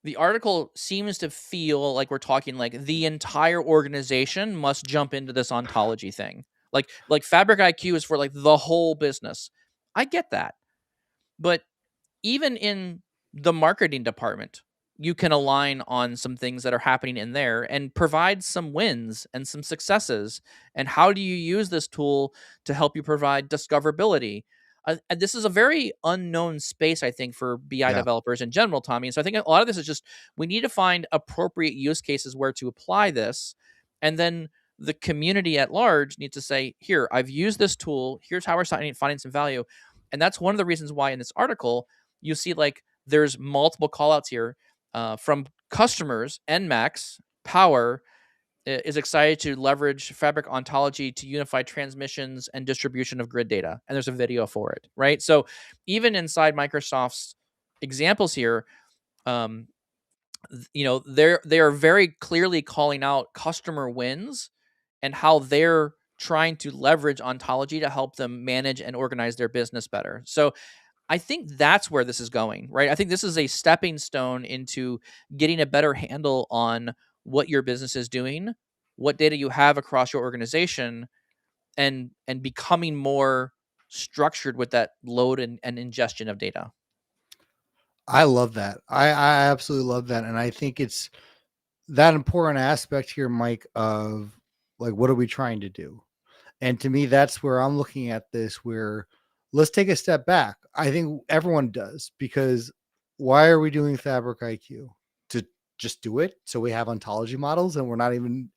the article seems to feel like we're talking like the entire organization must jump into this ontology thing. Like Fabric IQ is for like the whole business. I get that. But even in the marketing department, you can align on some things that are happening in there and provide some wins and some successes. And how do you use this tool to help you provide discoverability? And this is a very unknown space, I think, for BI Yeah. developers in general, Tommy. And so I think a lot of this is just we need to find appropriate use cases where to apply this. And then the community at large needs to say, here, I've used this tool. Here's how we're finding some value. And that's one of the reasons why in this article, you see like there's multiple callouts here from customers. NMAX Power is excited to leverage Fabric ontology to unify transmissions and distribution of grid data, and there's a video for it, right? So even inside Microsoft's examples here, um, they are very clearly calling out customer wins and how they're trying to leverage ontology to help them manage and organize their business better. So I think that's where this is going, right? I think this is a stepping stone into getting a better handle on what your business is doing, what data you have across your organization, and becoming more structured with that load and ingestion of data. I love that. I absolutely love that. And I think it's that important aspect here, Mike, of like, what are we trying to do? And to me, that's where I'm looking at this, where let's take a step back. I think everyone does, because why are we doing Fabric IQ? To just do it so we have ontology models and we're not even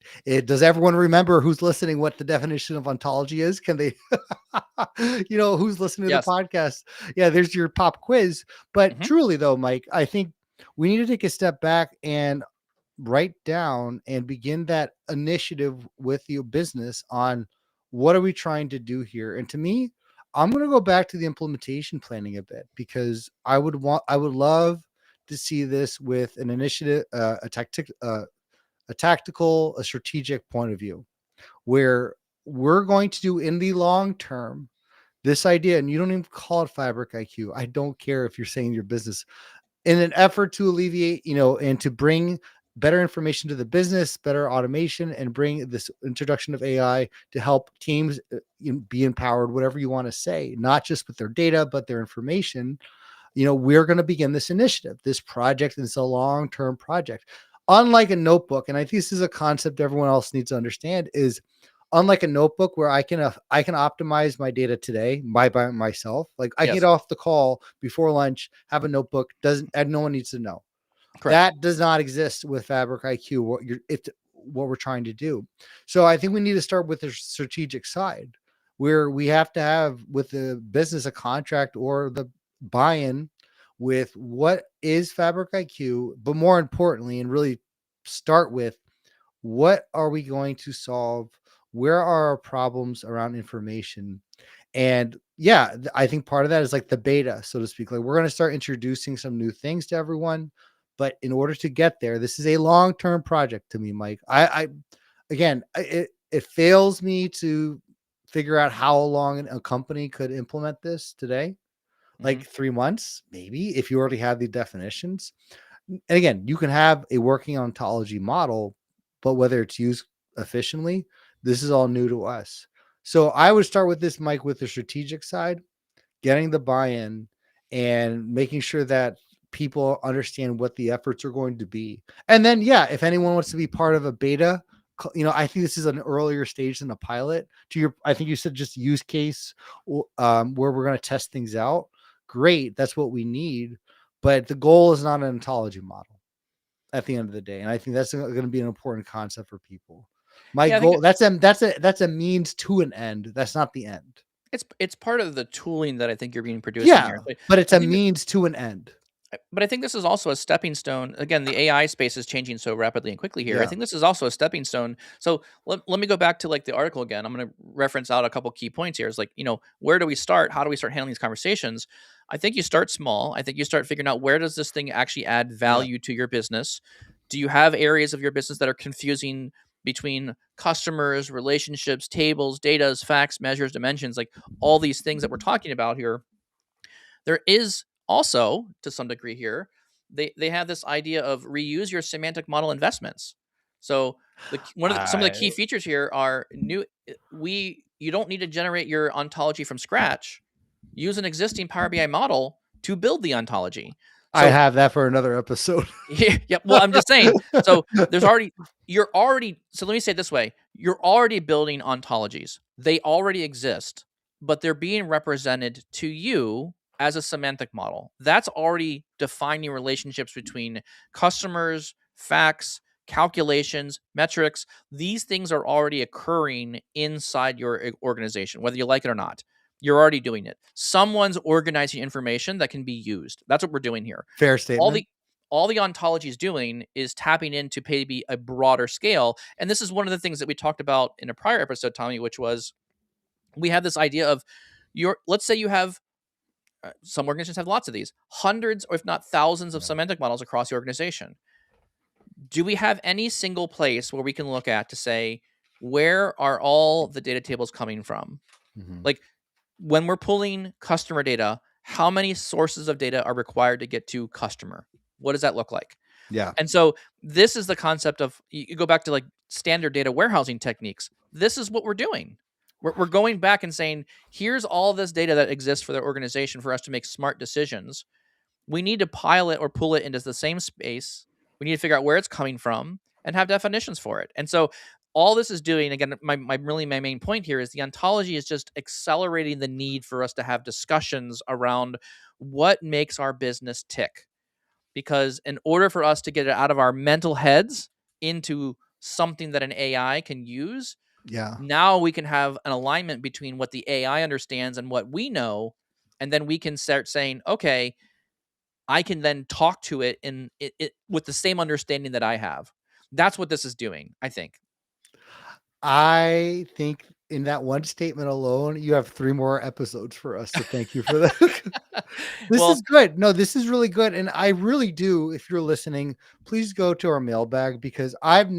does everyone remember who's listening what the definition of ontology is? Can they who's listening to the Yes. podcast? Yeah, there's your pop quiz. But Hmm. truly though, Mike, I think we need to take a step back and write down and begin that initiative with your business on what are we trying to do here. And to me, I'm going to go back to the implementation planning a bit, because I would love to see this with an initiative, a tactical, a strategic point of view, where we're going to do in the long term this idea. And you don't even call it Fabric IQ. I don't care if you're saying your business, in an effort to alleviate, and to bring better information to the business, better automation, and bring this introduction of AI to help teams be empowered, whatever you want to say, not just with their data, but their information. We're going to begin this initiative, this project. And it's a long-term project. Unlike a notebook, and I think this is a concept everyone else needs to understand, is unlike a notebook where I can optimize my data today by myself. Like I can get Yes, off the call before lunch, have a notebook, doesn't and no one needs to know. correct. That does not exist with Fabric IQ. What we're trying to do. So I think we need to start with the strategic side, where we have to have with the business a contract or the buy-in with what is Fabric IQ, but more importantly, and really start with what are we going to solve? Where are our problems around information? And yeah, I think part of that is like the beta, so to speak. Like we're going to start introducing some new things to everyone, but in order to get there, this is a long-term project to me, Mike. I again, it fails me to figure out how long a company could implement this today. Hmm. Like 3 months, maybe, if you already have the definitions. And again, you can have a working ontology model, but whether it's used efficiently, this is all new to us. So I would start with this, Mike, with the strategic side, getting the buy-in and making sure that people understand what the efforts are going to be. And then, yeah, if anyone wants to be part of a beta, I think this is an earlier stage than a pilot. I think you said just use case, where we're going to test things out. Great, that's what we need. But the goal is not an ontology model at the end of the day, and I think that's going to be an important concept for people. My Yeah, I think goal that's a means to an end. That's not the end. it's part of the tooling that I think you're being producing Yeah, here. But but it's I a think that means to an end. but I think this is also a stepping stone. Again, the AI space is changing so rapidly and quickly here. I Yeah. think this is also a stepping stone. So let me go back to like the article again. I'm going to reference out a couple key points here. It's like, where do we start? How do we start handling these conversations? I think you start small. I think you start figuring out where does this thing actually add Yeah. value to your business? Do you have areas of your business that are confusing between customers, relationships, tables, datas, facts, measures, dimensions, like all these things that we're talking about here? There is also, to some degree here, they have this idea of reuse your semantic model investments. So some of the I key features here are new. We You don't need to generate your ontology from scratch. Use an existing Power BI model to build the ontology. I So have that for another episode. yeah, well, I'm just saying. So you're already. So let me say it this way: you're already building ontologies. They already exist, but they're being represented to you as a semantic model. That's already defining relationships between customers, facts, calculations, metrics. These things are already occurring inside your organization, whether you like it or not. You're already doing it. Someone's organizing information that can be used. That's what we're doing here. Fair All statement. the all the ontology is doing is tapping into maybe a broader scale. And this is one of the things that we talked about in a prior episode, Tommy, which was we have this idea of let's say you have some organizations have lots of these, hundreds or if not thousands of Yeah. semantic models across the organization. Do we have any single place where we can look at to say, where are all the data tables coming from? Mhm. Like when we're pulling customer data, how many sources of data are required to get to customer? What does that look like? Yeah. And so this is the concept of you go back to like standard data warehousing techniques. This is what we're doing. We're going back and saying, here's all this data that exists for the organization for us to make smart decisions. We need to pile it or pull it into the same space. We need to figure out where it's coming from and have definitions for it. And so all this is doing, again, my main point here is the ontology is just accelerating the need for us to have discussions around what makes our business tick. Because in order for us to get it out of our mental heads into something that an AI can use, Yeah. now we can have an alignment between what the AI understands and what we know. And then we can start saying, okay, I can then talk to it in it with the same understanding that I have. That's what this is doing, I think. I think in that one statement alone, you have 3 more episodes for us, so thank you for that. This is Well, good. No, this is really good, and I really do, if you're listening, please go to our mailbag because I've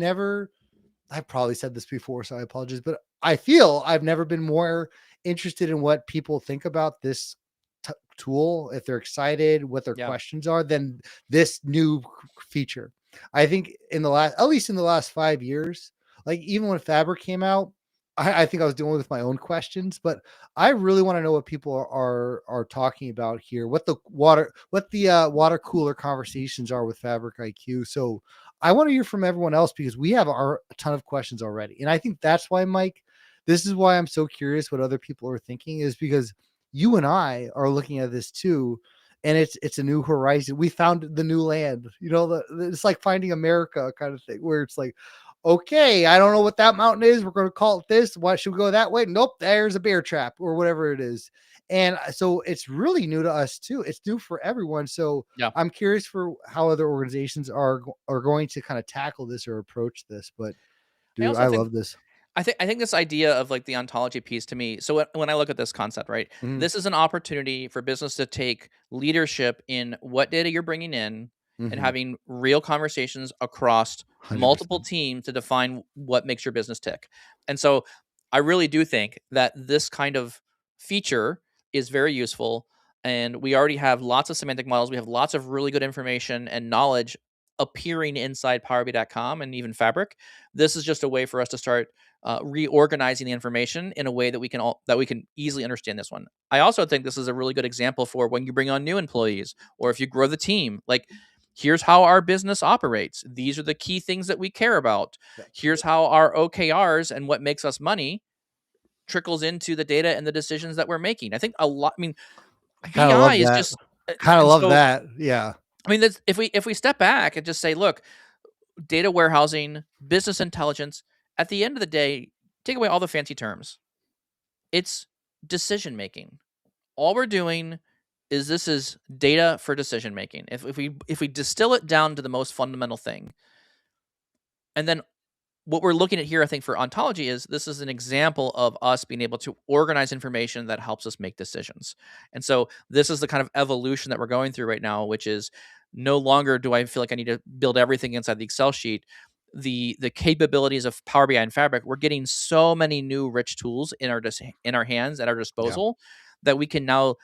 probably said this before, so I apologize, but I feel I've never been more interested in what people think about this tool, if they're excited, what their yeah, questions are, than this new feature. I think at least in the last 5 years, like even when Fabric came out, I think I was dealing with my own questions, but I really want to know what people are talking about here, what the water cooler conversations are with Fabric IQ. So I want to hear from everyone else because we have a ton of questions already. And I think that's why, Mike, this is why I'm so curious what other people are thinking, is because you and I are looking at this too, and it's a new horizon. We found the new land. It's like finding America kind of thing, where it's like, okay, I don't know what that mountain is. We're going to call it this. Why should we go that way? Nope, there's a bear trap or whatever it is. And so it's really new to us too. It's new for everyone. So Yeah. I'm curious for how other organizations are going to kind of tackle this or approach this. But I dude, also I think love this. I think this idea of like the ontology piece to me. So when I look at this concept, right, Mhm, this is an opportunity for business to take leadership in what data you're bringing in and mhm, having real conversations across multiple 100%. teams to define what makes your business tick. And so I really do think that this kind of feature is very useful. And we already have lots of semantic models. We have lots of really good information and knowledge appearing inside PowerBI.com and even Fabric. This is just a way for us to start reorganizing the information in a way that we can easily understand this one. I also think this is a really good example for when you bring on new employees or if you grow the team. Like, here's how our business operates. These are the key things that we care about. Yeah. Here's how our OKRs and what makes us money trickles into the data and the decisions that we're making. I think a lot. I mean, I kind of BI love is that. just, Kind of and love so that. Yeah. I mean, if we step back and just say, look, data warehousing, business intelligence. At the end of the day, take away all the fancy terms. It's decision making. All we're doing is this is data for decision making. If we distill it down to the most fundamental thing, and then what we're looking at here, I think, for ontology is this is an example of us being able to organize information that helps us make decisions. And so this is the kind of evolution that we're going through right now, which is no longer do I feel like I need to build everything inside the Excel sheet. The capabilities of Power BI and Fabric, we're getting so many new rich tools in our hands at our Yeah. disposal that we can now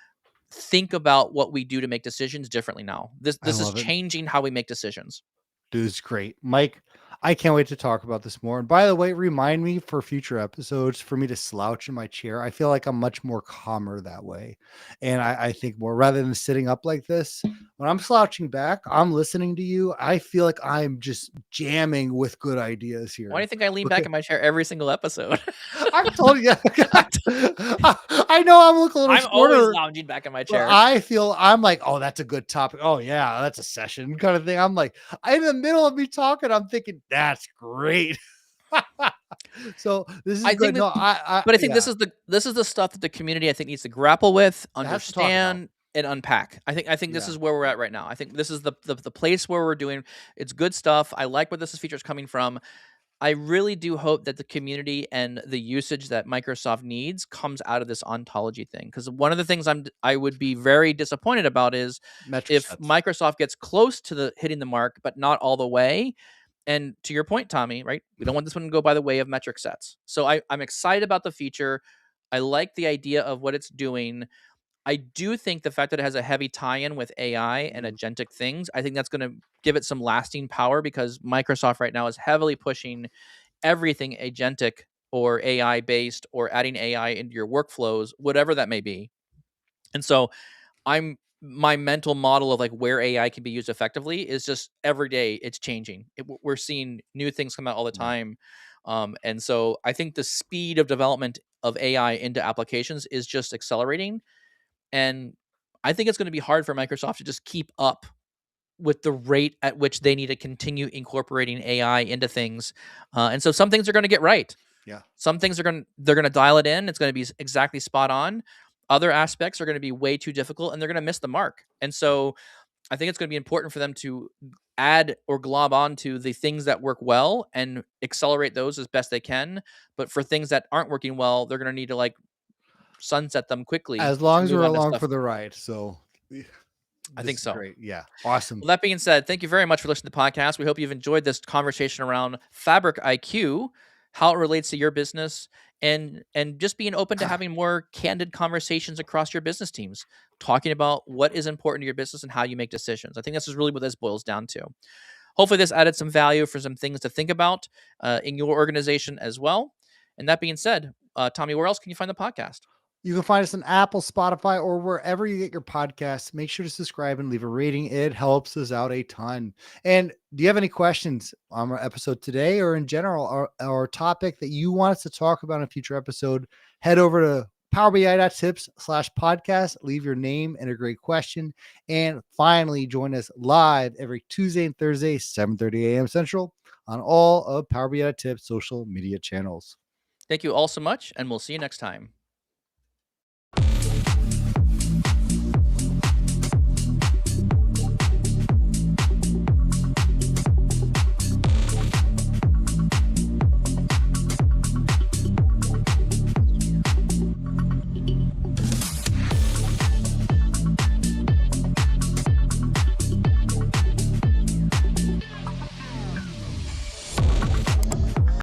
think about what we do to make decisions differently now. This I this is love it. changing how we make decisions. Dude, it's great. Mike, I can't wait to talk about this more. And by the way, remind me for future episodes for me to slouch in my chair. I feel like I'm much more calmer that way. And I think more rather than sitting up like this, when I'm slouching back, I'm listening to you. I feel like I'm just jamming with good ideas Why do here. you think I lean back Okay. in my chair every single episode? I've told you. I know I'm looking a little I'm always shorter. lounging back in my But chair. I feel I'm like, oh, that's a good topic. Oh yeah, that's a session kind of thing. I'm like, in the middle of me talking, I'm thinking that's great. So this is I good. think No, that I but I think yeah, this is the stuff that the community I think needs to grapple with, it has to talk about. understand, and unpack. I think this Yeah, is where we're at right now. I think this is the place where we're doing it's good stuff. I like where this feature is coming from. I really do hope that the community and the usage that Microsoft needs comes out of this ontology thing. Because one of the things I would be very disappointed about is metric if sets. Microsoft gets close to the hitting the mark, but not all the way. And to your point, Tommy, right? We don't want this one to go by the way of metric sets. So I'm excited about the feature. I like the idea of what it's doing. I do think the fact that it has a heavy tie-in with AI and Mhm. agentic things, I think that's going to give it some lasting power because Microsoft right now is heavily pushing everything agentic or AI based or adding AI into your workflows, whatever that may be. And so I'm my mental model of like where AI can be used effectively is just every day it's changing. We're seeing new things come out all the Yeah. time. And so I think the speed of development of AI into applications is just accelerating. And I think it's going to be hard for Microsoft to just keep up with the rate at which they need to continue incorporating AI into things. And so some things are going to get right. Yeah. Some things they're going to dial it in. It's going to be exactly spot on. Other aspects are going to be way too difficult and they're going to miss the mark. And Yeah. so I think it's going to be important for them to add or glob onto the things that work well and accelerate those as best they can. But for things that aren't working well, they're going to need to like sunset them quickly As to long as move we're on to along stuff. for the ride. So I this think is so. great. Yeah. Awesome. Well, that being said, thank you very much for listening to the podcast. We hope you've enjoyed this conversation around Fabric IQ, how it relates to your business, and just being open to having more candid conversations across your business teams, talking about what is important to your business and how you make decisions. I think this is really what this boils down to. Hopefully, this added some value for some things to think about in your organization as well. And that being said, Tommy, where else can you find the podcast? You can find us on Apple, Spotify, or wherever you get your podcasts. Make sure to subscribe and leave a rating. It helps us out a ton. And do you have any questions on our episode today or in general, our topic that you want us to talk about in a future episode? Head over to powerbi.tips/podcast. Leave your name and a great question. And finally, join us live every Tuesday and Thursday, 7:30 a.m. Central on all of Power BI Tips social media channels. Thank you all so much, and we'll see you next time.